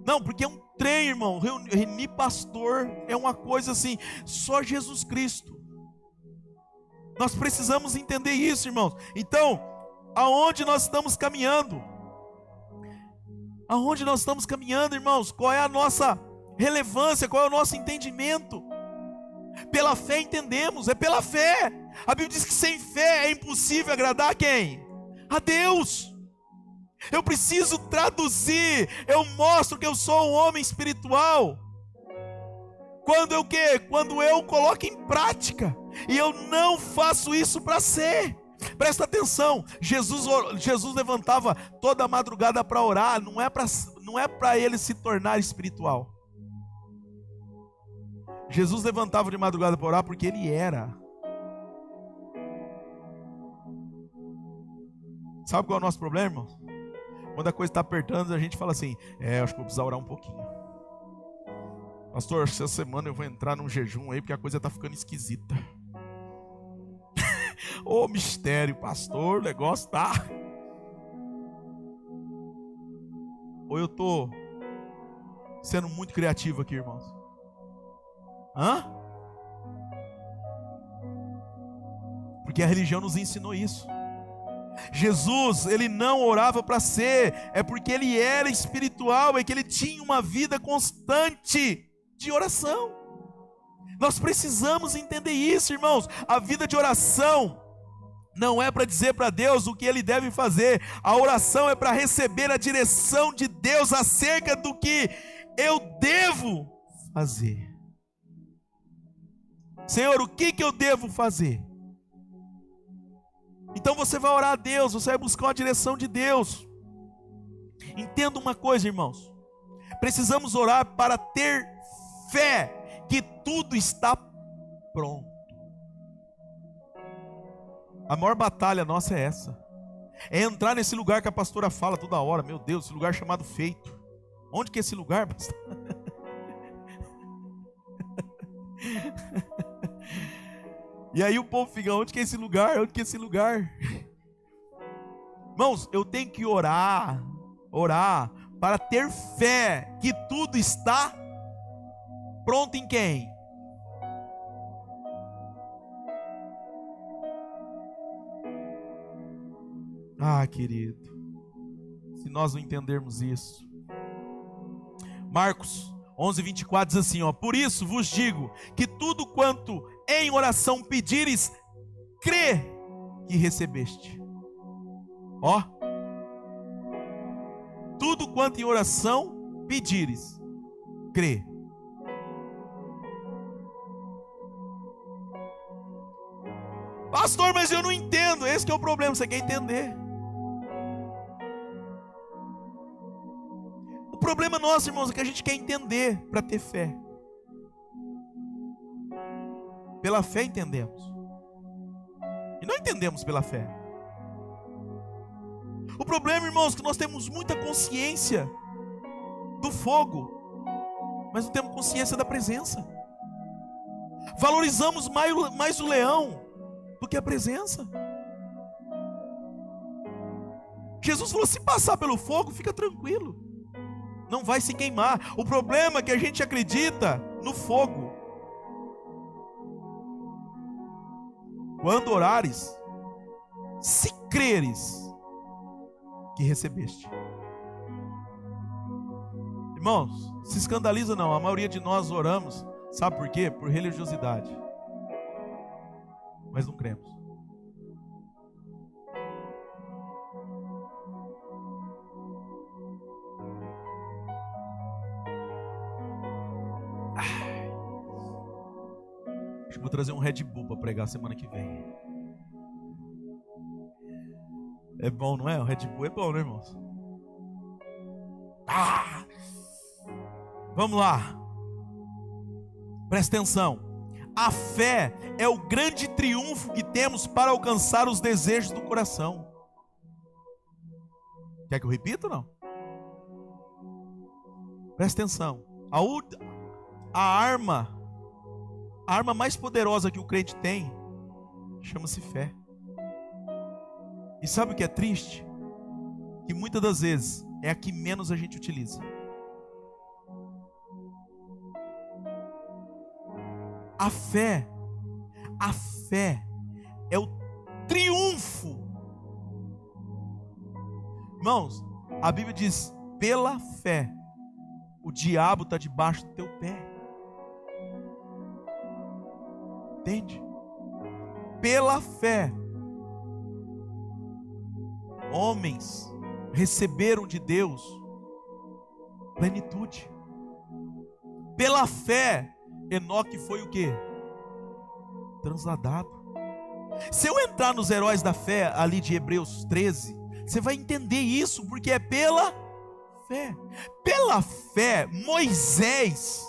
Não, porque é um trem, irmão. Reunir pastor é uma coisa assim, só Jesus Cristo. Nós precisamos entender isso, irmãos. Então, aonde nós estamos caminhando? Aonde nós estamos caminhando, irmãos? Qual é a nossa relevância? Qual é o nosso entendimento? Pela fé entendemos, é pela fé. A Bíblia diz que sem fé é impossível agradar quem? A Deus. Eu preciso traduzir. Eu mostro que eu sou um homem espiritual quando eu quê? Quando eu coloco em prática. E eu não faço isso para ser. Presta atenção, Jesus levantava toda a madrugada para orar. Não é para ele se tornar espiritual. Jesus levantava de madrugada para orar porque ele era. Sabe qual é o nosso problema, irmãos? Quando a coisa está apertando, a gente fala assim: acho que vou precisar orar um pouquinho. Pastor, essa semana eu vou entrar num jejum aí, porque a coisa está ficando esquisita. Ô mistério, pastor, o negócio tá... Ou eu estou sendo muito criativo aqui, irmãos? Porque a religião nos ensinou isso. Jesus, ele não orava para ser, é porque ele era espiritual, é que ele tinha uma vida constante de oração. Nós precisamos entender isso, irmãos. A vida de oração não é para dizer para Deus o que ele deve fazer. A oração é para receber a direção de Deus acerca do que eu devo fazer. Senhor, o que eu devo fazer? Então você vai orar a Deus, você vai buscar a direção de Deus. Entenda uma coisa, irmãos. Precisamos orar para ter fé que tudo está pronto. A maior batalha nossa é essa. É entrar nesse lugar que a pastora fala toda hora. Meu Deus, esse lugar chamado feito. Onde que é esse lugar, pastor? E aí o povo fica, onde que é esse lugar? Onde que é esse lugar? Irmãos, eu tenho que orar para ter fé que tudo está pronto em quem? Ah, querido, se nós não entendermos isso. Marcos 11:24 diz assim, por isso vos digo que tudo quanto em oração pedires, crê que recebeste. Tudo quanto em oração pedires, crê. Pastor, mas eu não entendo. Esse que é o problema, você quer entender. O problema nosso, irmãos, é que a gente quer entender para ter fé. Pela fé entendemos. E não entendemos pela fé. O problema, irmãos, é que nós temos muita consciência do fogo, mas não temos consciência da presença. Valorizamos mais o leão do que a presença. Jesus falou, se passar pelo fogo, fica tranquilo. Não vai se queimar. O problema é que a gente acredita no fogo. Quando orares, se creres que recebeste. Irmãos, se escandaliza não. A maioria de nós oramos, sabe por quê? Por religiosidade. Mas não cremos. Acho que vou trazer um Red Bull para pregar semana que vem. É bom, não é? O Red Bull é bom, né, irmãos? Vamos lá. Presta atenção. A fé é o grande triunfo que temos para alcançar os desejos do coração. Quer que eu repita ou não? Presta atenção. A arma mais poderosa que o crente tem chama-se fé. E sabe o que é triste? Que muitas das vezes é a que menos a gente utiliza. A fé é o triunfo. Irmãos, a Bíblia diz, pela fé, o diabo está debaixo do teu pé. Entende? Pela fé, homens receberam de Deus plenitude. Pela fé, Enoque foi o quê? Transladado. Se eu entrar nos heróis da fé ali de Hebreus 13, você vai entender isso, porque é pela fé. Pela fé, Moisés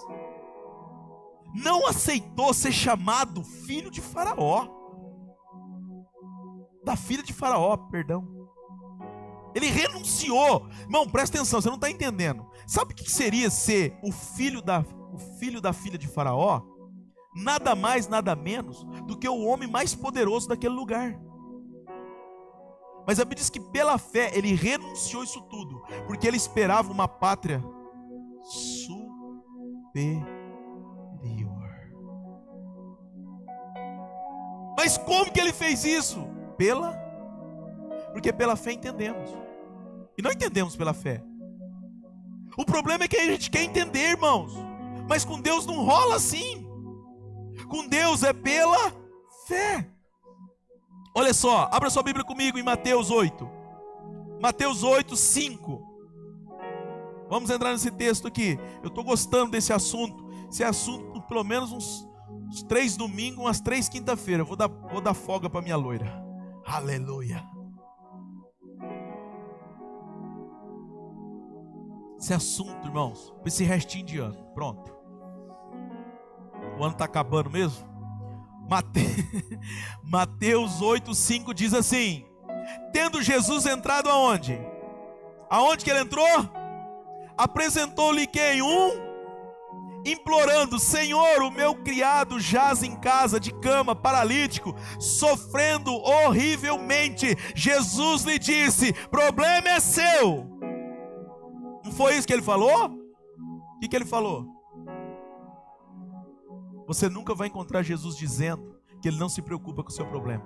não aceitou ser chamado filho de Faraó. Da filha de Faraó, perdão. Ele renunciou. Irmão, presta atenção, você não está entendendo. Sabe o que seria ser o filho da filha de Faraó? Nada mais, nada menos do que o homem mais poderoso daquele lugar. Mas a Bíblia diz que pela fé ele renunciou isso tudo, porque ele esperava uma pátria superior. Mas como que ele fez isso? Porque pela fé entendemos. E não entendemos pela fé. O problema é que a gente quer entender, irmãos. Mas com Deus não rola assim. Com Deus é pela fé. Olha só, abra sua Bíblia comigo em Mateus 8. Mateus 8, 5. Vamos entrar nesse texto aqui. Eu estou gostando desse assunto. Esse assunto, por pelo menos uns 3 domingos, umas 3 quinta-feiras. Vou dar folga para minha loira. Aleluia. Esse assunto, irmãos, esse restinho de ano. Pronto. O ano está acabando mesmo? Mateus 8, 5 diz assim: tendo Jesus entrado aonde? Aonde que ele entrou? Apresentou-lhe quem? Implorando: Senhor, o meu criado jaz em casa de cama, paralítico, sofrendo horrivelmente. Jesus lhe disse: problema é seu. Não foi isso que ele falou? O que ele falou? Você nunca vai encontrar Jesus dizendo que ele não se preocupa com o seu problema.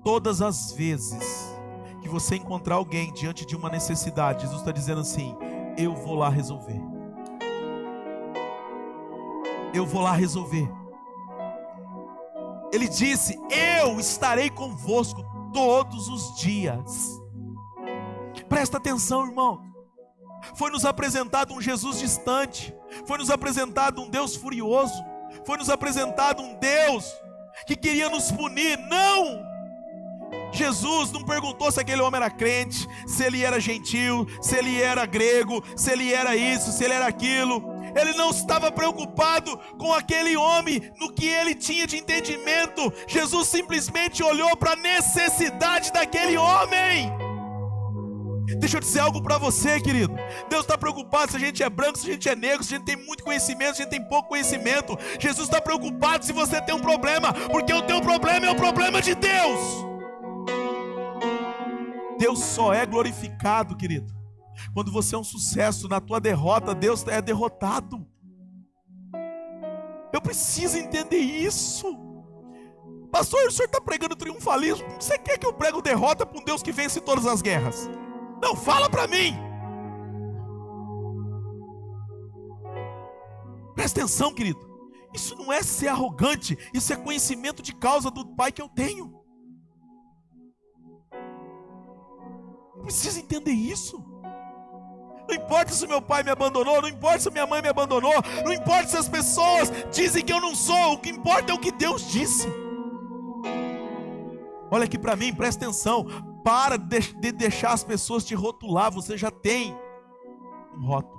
Todas as vezes que você encontrar alguém diante de uma necessidade, Jesus está dizendo assim: eu vou lá resolver. Eu vou lá resolver. Ele disse: eu estarei convosco todos os dias. Presta atenção, irmão. Foi nos apresentado um Jesus distante. Foi nos apresentado um Deus furioso. Foi nos apresentado um Deus que queria nos punir. Não! Jesus não perguntou se aquele homem era crente, se ele era gentil, se ele era grego, se ele era isso, se ele era aquilo. Ele não estava preocupado com aquele homem, no que ele tinha de entendimento. Jesus simplesmente olhou para a necessidade daquele homem. Deixa eu dizer algo para você, querido. Deus está preocupado se a gente é branco, se a gente é negro, se a gente tem muito conhecimento, se a gente tem pouco conhecimento. Jesus está preocupado se você tem um problema, porque o teu problema é o problema de Deus. Deus só é glorificado, querido, quando você é um sucesso. Na tua derrota, Deus é derrotado. Eu preciso entender isso. Pastor, o senhor está pregando triunfalismo. Você quer que eu prego derrota para um Deus que vence todas as guerras? Não, fala para mim. Presta atenção, querido. Isso não é ser arrogante. Isso é conhecimento de causa do Pai que eu tenho. Eu preciso entender isso. Não importa se meu pai me abandonou, não importa se minha mãe me abandonou, não importa se as pessoas dizem que eu não sou. O que importa é o que Deus disse. Olha aqui para mim, presta atenção. Para de deixar as pessoas te rotular. Você já tem um rótulo.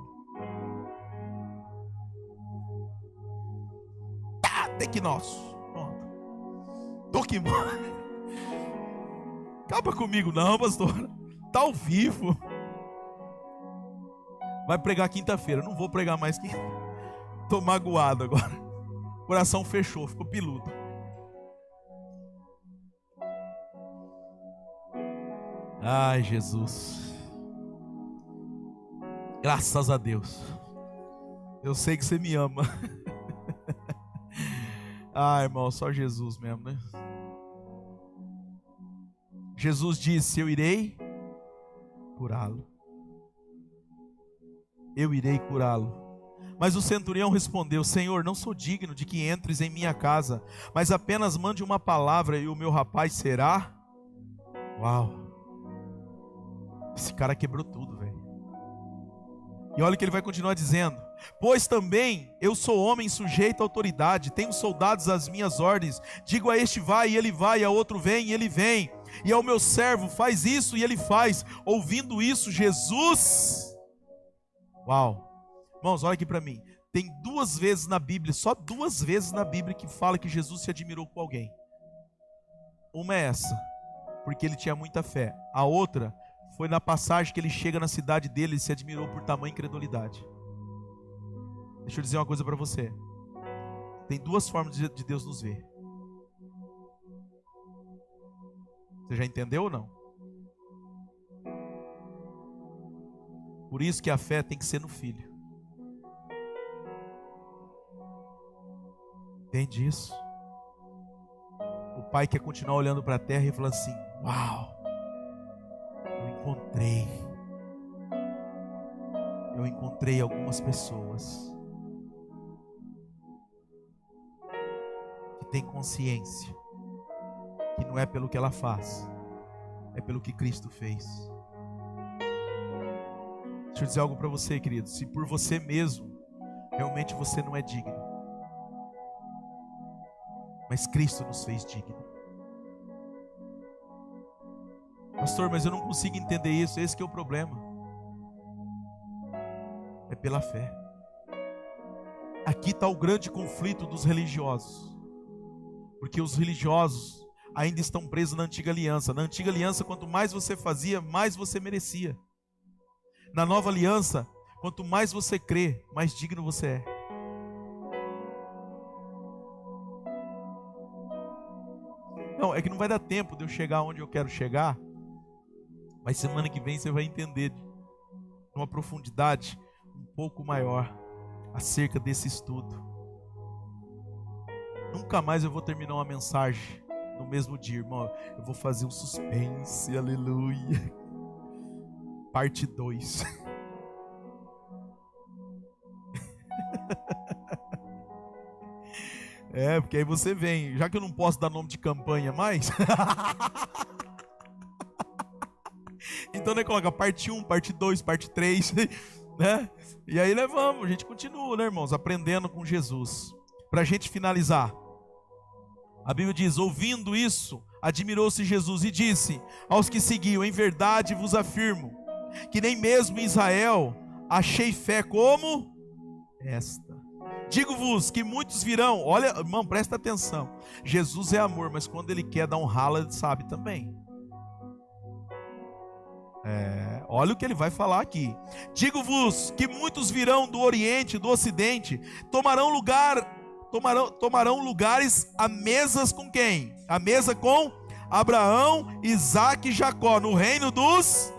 Até que nosso. Tô que acaba comigo não, pastor. Tá ao vivo. Vai pregar quinta-feira. Não vou pregar mais quinta. Tô magoado agora. O coração fechou, ficou peludo. Ai, Jesus. Graças a Deus. Eu sei que você me ama. Ai, irmão, só Jesus mesmo, né? Jesus disse: eu irei curá-lo. Eu irei curá-lo. Mas o centurião respondeu: Senhor, não sou digno de que entres em minha casa, mas apenas mande uma palavra e o meu rapaz será. Uau! Esse cara quebrou tudo, velho. E olha o que ele vai continuar dizendo: pois também eu sou homem sujeito à autoridade, tenho soldados às minhas ordens. Digo a este vai e ele vai, a outro vem e ele vem, e ao meu servo faz isso e ele faz. Ouvindo isso, Jesus... Uau! Irmãos, olha aqui para mim. Tem 2 vezes na Bíblia, só 2 vezes na Bíblia que fala que Jesus se admirou com alguém. Uma é essa, porque ele tinha muita fé. A outra foi na passagem que ele chega na cidade dele e se admirou por tamanha incredulidade. Deixa eu dizer uma coisa para você. Tem 2 formas de Deus nos ver. Você já entendeu ou não? Por isso que a fé tem que ser no Filho. Entende isso? O pai quer continuar olhando para a terra e falando assim: uau, eu encontrei algumas pessoas que têm consciência que não é pelo que ela faz, é pelo que Cristo fez. Deixa eu dizer algo para você, querido. Se por você mesmo realmente você não é digno, mas Cristo nos fez digno. Pastor, mas eu não consigo entender isso. Esse que é o problema. É pela fé. Aqui está o grande conflito dos religiosos, porque os religiosos ainda estão presos na antiga aliança. Na antiga aliança, quanto mais você fazia, mais você merecia. Na nova aliança, quanto mais você crê, mais digno você é. Não, é que não vai dar tempo de eu chegar onde eu quero chegar, mas semana que vem você vai entender numa profundidade um pouco maior acerca desse estudo. Nunca mais eu vou terminar uma mensagem no mesmo dia, irmão. Eu vou fazer um suspense, aleluia. Parte 2. É, porque aí você vem, já que eu não posso dar nome de campanha mais, então né, coloca parte 1, parte 2, parte 3, né? E aí levamos, a gente continua, né, irmãos, aprendendo com Jesus. Para a gente finalizar, a Bíblia diz: ouvindo isso, admirou-se Jesus e disse aos que seguiam: em verdade vos afirmo, que nem mesmo em Israel achei fé como esta. Digo-vos que muitos virão. Olha, irmão, presta atenção. Jesus é amor, mas quando Ele quer dar um ralo, Ele sabe também. Olha o que Ele vai falar aqui. Digo-vos que muitos virão do Oriente, do Ocidente, tomarão lugares a mesas com quem? A mesa com Abraão, Isaque e Jacó, no reino dos...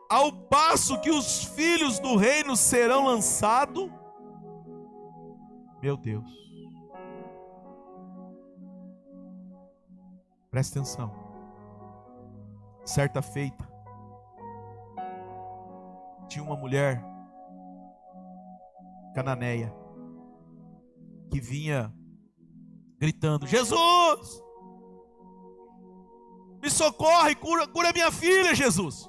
Ao passo que os filhos do reino serão lançados... Meu Deus. Presta atenção. Certa feita, tinha uma mulher cananeia que vinha gritando: Jesus, me socorre, cura minha filha, Jesus.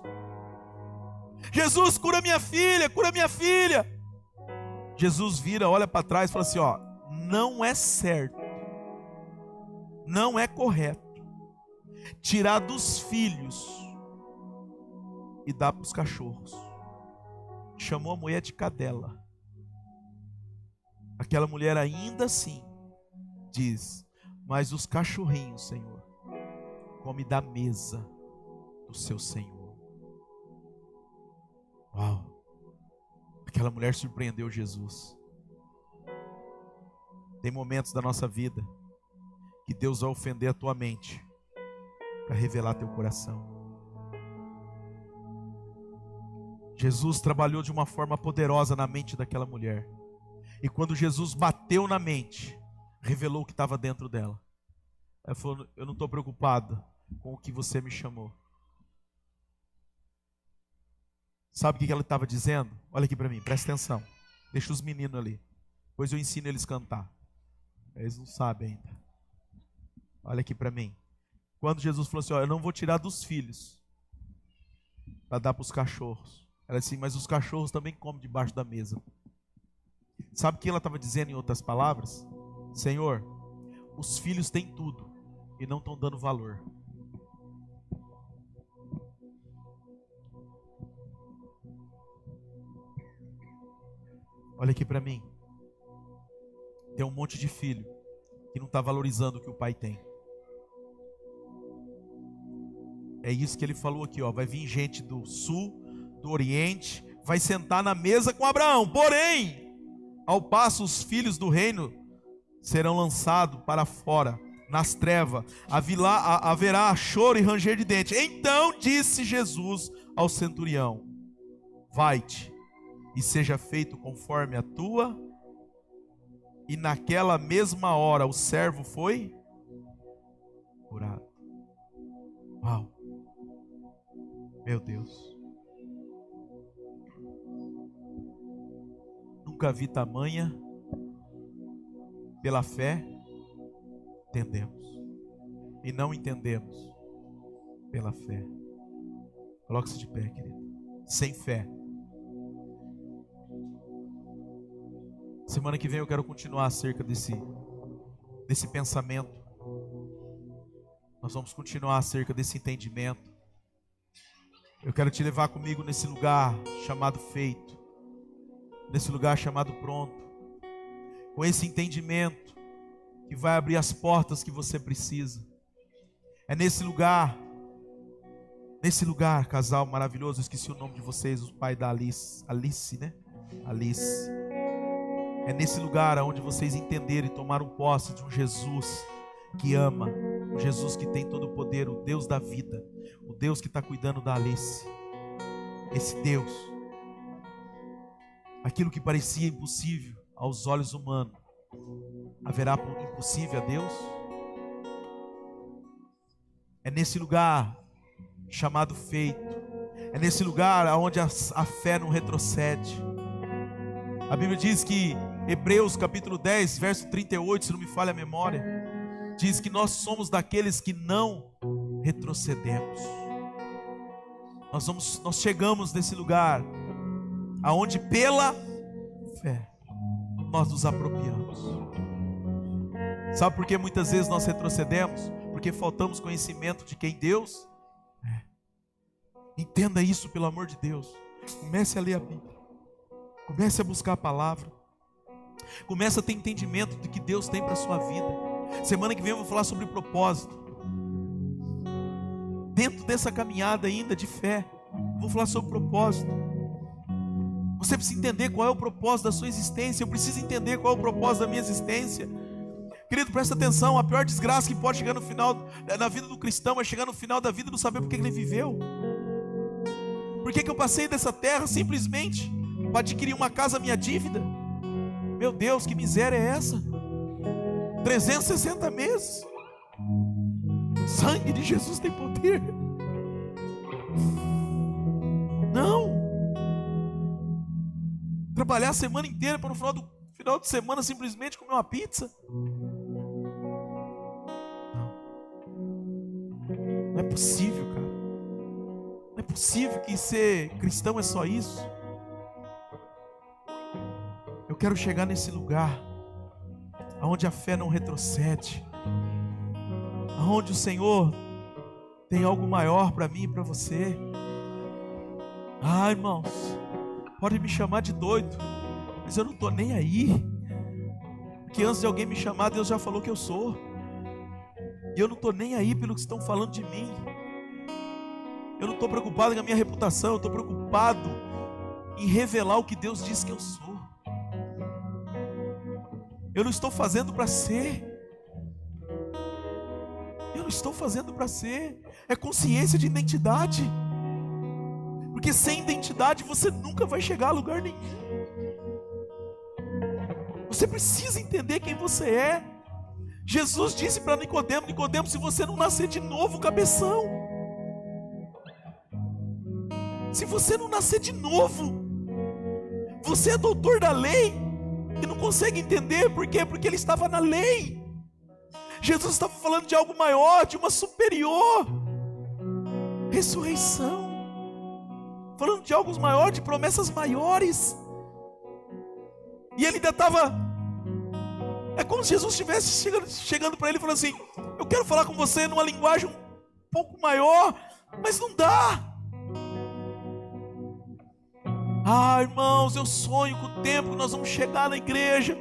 Jesus, cura minha filha, cura minha filha. Jesus vira, olha para trás e fala assim: ó, não é certo, não é correto tirar dos filhos e dar para os cachorros. Chamou a mulher de cadela. Aquela mulher ainda assim diz: mas os cachorrinhos, Senhor, come da mesa do seu Senhor. Uau! Aquela mulher surpreendeu Jesus. Tem momentos da nossa vida que Deus vai ofender a tua mente para revelar teu coração. Jesus trabalhou de uma forma poderosa na mente daquela mulher. E quando Jesus bateu na mente, revelou o que estava dentro dela. Ela falou: eu não estou preocupado com o que você me chamou. Sabe o que ela estava dizendo? Olha aqui para mim, presta atenção. Deixa os meninos ali, depois eu ensino eles a cantar. Eles não sabem ainda. Olha aqui para mim. Quando Jesus falou assim: ó, eu não vou tirar dos filhos para dar para os cachorros. Ela disse: mas os cachorros também comem debaixo da mesa. Sabe o que ela estava dizendo em outras palavras? Senhor, os filhos têm tudo e não estão dando valor. Olha aqui para mim. Tem um monte de filho que não está valorizando o que o pai tem. É isso que ele falou aqui, ó. Vai vir gente do sul, do oriente, vai sentar na mesa com Abraão. Porém, ao passo os filhos do reino serão lançados para fora, nas trevas. Haverá choro e ranger de dentes. Então disse Jesus ao centurião: vai-te e seja feito conforme a tua. E naquela mesma hora o servo foi. curado. Uau! Meu Deus! Nunca vi tamanha. Pela fé, entendemos. E não entendemos pela fé. Coloque-se de pé, querido. Sem fé. Semana que vem eu quero continuar acerca desse pensamento. Nós vamos continuar acerca desse entendimento. Eu quero te levar comigo nesse lugar chamado feito. Nesse lugar chamado pronto. Com esse entendimento que vai abrir as portas que você precisa. É nesse lugar, casal maravilhoso, eu esqueci o nome de vocês, o pai da Alice, né? Alice. É nesse lugar onde vocês entenderem e tomaram posse de um Jesus que ama, um Jesus que tem todo o poder, o Deus da vida, o Deus que está cuidando da Alice. Esse Deus, aquilo que parecia impossível aos olhos humanos, haverá impossível a Deus? É nesse lugar chamado feito. É nesse lugar onde a fé não retrocede. A Bíblia diz que Hebreus capítulo 10, verso 38, se não me falha a memória, diz que nós somos daqueles que não retrocedemos. Nós chegamos nesse lugar aonde pela fé nós nos apropriamos. Sabe por que muitas vezes nós retrocedemos? Porque faltamos conhecimento de quem Deus é. Entenda isso, pelo amor de Deus. Comece a ler a Bíblia. Comece a buscar a palavra. Comece a ter entendimento do que Deus tem para a sua vida. Semana que vem eu vou falar sobre propósito. Dentro dessa caminhada ainda de fé, vou falar sobre propósito. Você precisa entender qual é o propósito da sua existência. Eu preciso entender qual é o propósito da minha existência. Querido, presta atenção. A pior desgraça que pode chegar no final na vida do cristão é chegar no final da vida e não saber por que ele viveu. Por que eu passei dessa terra simplesmente para adquirir uma casa, minha dívida? Meu Deus, que miséria é essa? 360 meses. Sangue de Jesus tem poder. Não. Trabalhar a semana inteira para no final de semana simplesmente comer uma pizza. Não é possível, cara. Não é possível que ser cristão é só isso. Eu quero chegar nesse lugar onde a fé não retrocede, onde o Senhor tem algo maior para mim e para você. Ah, irmãos, pode me chamar de doido, mas eu não estou nem aí, porque antes de alguém me chamar, Deus já falou que eu sou, e eu não estou nem aí pelo que estão falando de mim. Eu não estou preocupado com a minha reputação, eu estou preocupado em revelar o que Deus diz que eu sou. Eu não estou fazendo para ser. Eu não estou fazendo para ser. É consciência de identidade. Porque sem identidade você nunca vai chegar a lugar nenhum. Você precisa entender quem você é. Jesus disse para Nicodemo: Nicodemo, se você não nascer de novo, cabeção. Se você não nascer de novo, você é doutor da lei e não consegue entender. Por quê? Porque ele estava na lei. Jesus estava falando de algo maior, de uma superior ressurreição, falando de algo maior, de promessas maiores. E ele ainda estava, é como se Jesus estivesse chegando para ele e falando assim: eu quero falar com você numa linguagem um pouco maior, mas não dá. Ah, irmãos, eu sonho com o tempo que nós vamos chegar na igreja,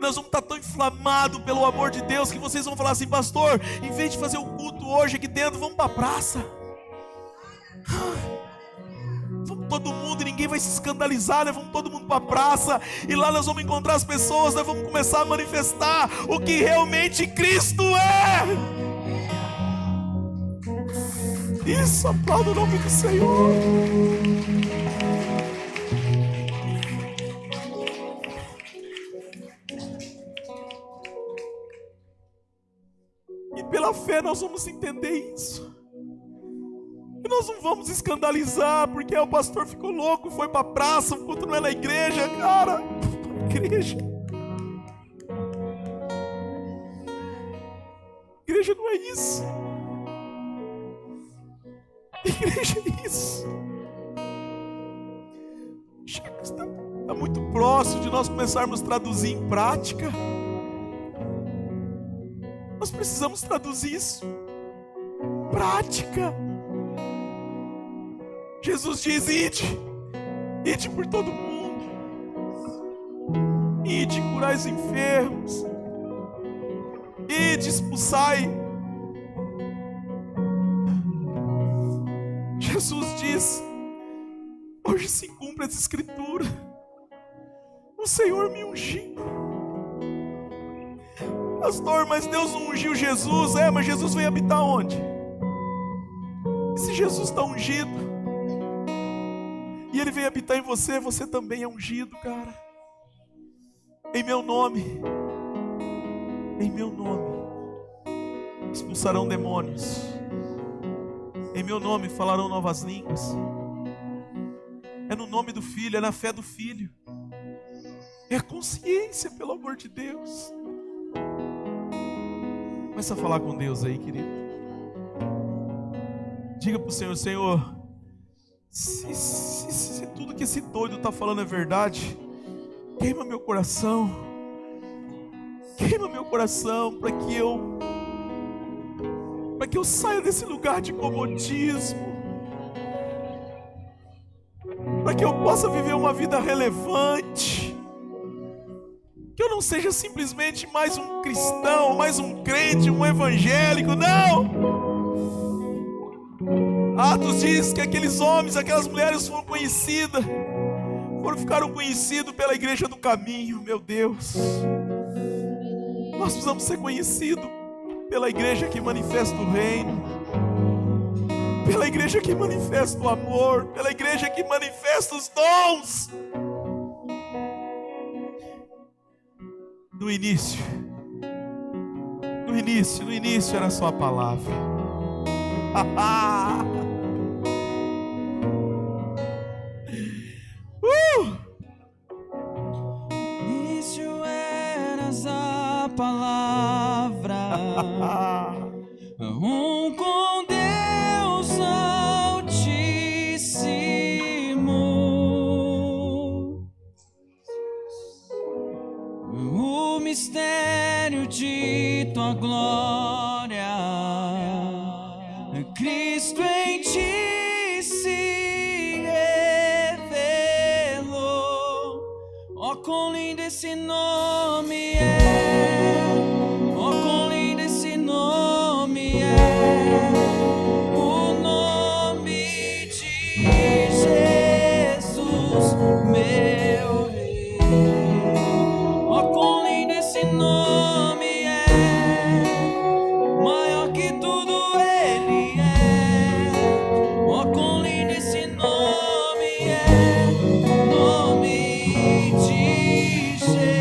nós vamos estar tão inflamados pelo amor de Deus, que vocês vão falar assim: pastor, em vez de fazer o culto hoje aqui dentro, vamos para a praça. Vamos todo mundo, e ninguém vai se escandalizar, né? Vamos todo mundo para a praça, e lá nós vamos encontrar as pessoas, nós vamos começar a manifestar o que realmente Cristo é. Isso, aplauda o nome do Senhor. pela fé nós vamos entender isso. E nós não vamos escandalizar porque o pastor ficou louco, foi para a praça, enquanto não é na igreja, cara. Igreja. Igreja não é isso. Igreja é isso. Está muito próximo de nós começarmos a traduzir em prática. Nós precisamos traduzir isso. Prática. Jesus diz: ide por todo mundo. Ide curai os enfermos. Ide expulsai. Jesus diz: hoje se cumpre essa escritura. O Senhor me ungiu. Pastor, mas Deus não ungiu Jesus. Mas Jesus veio habitar onde? E se Jesus está ungido e Ele veio habitar em você, você também é ungido, cara. Em meu nome, expulsarão demônios. Em meu nome falarão novas línguas. É no nome do Filho, é na fé do Filho. É a consciência, pelo amor de Deus. Começa a falar com Deus aí, querido. Diga para o Senhor: Senhor, se tudo que esse doido está falando é verdade, queima meu coração. Queima meu coração para que eu saia desse lugar de comodismo, para que eu possa viver uma vida relevante, que eu não seja simplesmente mais um cristão, mais um crente, um evangélico. Não! Atos diz que aqueles homens, aquelas mulheres ficaram conhecidos pela igreja do caminho. Meu Deus, nós precisamos ser conhecidos pela igreja que manifesta o reino, pela igreja que manifesta o amor, pela igreja que manifesta os dons. No início era só a palavra. Início eras a palavra, com Deus Altíssimo. O mistério de tua glória, Cristo em ti se revelou. Oh, quão lindo esse nome é! Oh, quão lindo esse nome é! O nome de Jesus, meu Rei. Oh, quão lindo esse nome é! Maior que tudo Ele é. Oh, quão lindo esse nome é! Nome de Jesus.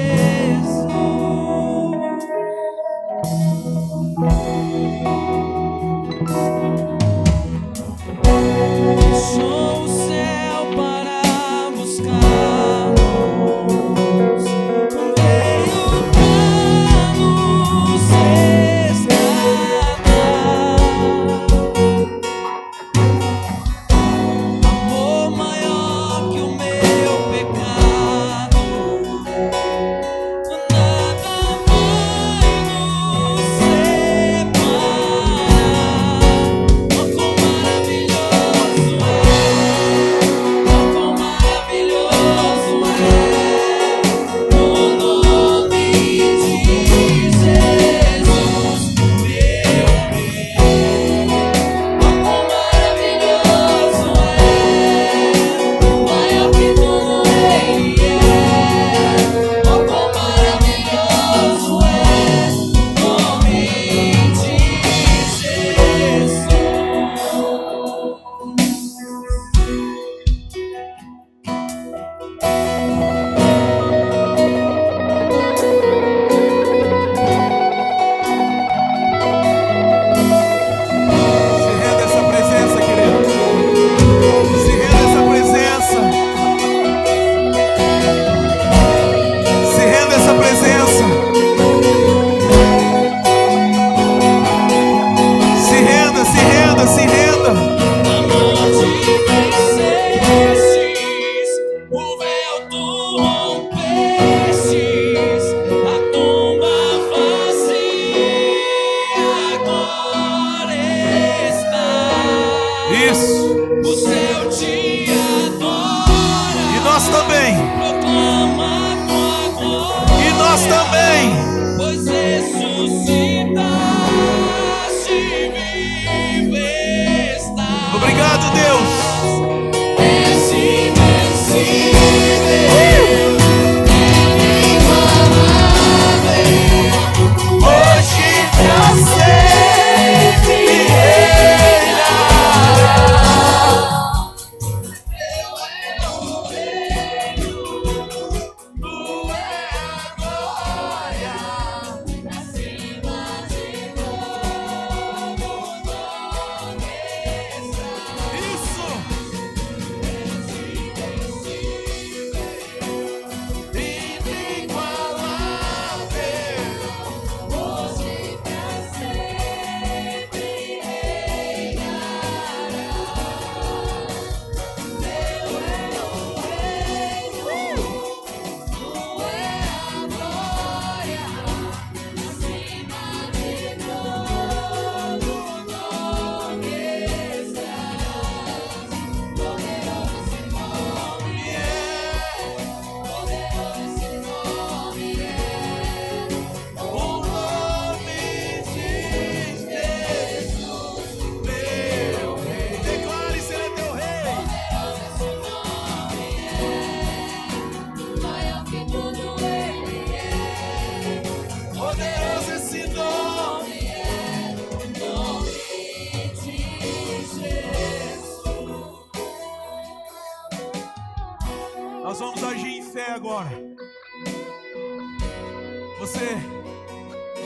Nós vamos agir em fé agora.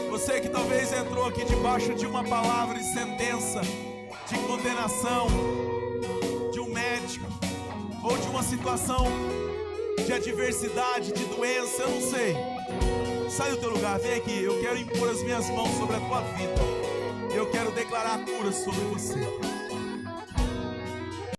Você que talvez entrou aqui debaixo de uma palavra de sentença, de condenação, de um médico, ou de uma situação de adversidade, de doença, eu não sei. Sai do teu lugar, vem aqui. Eu quero impor as minhas mãos sobre a tua vida. Eu quero declarar a cura sobre você.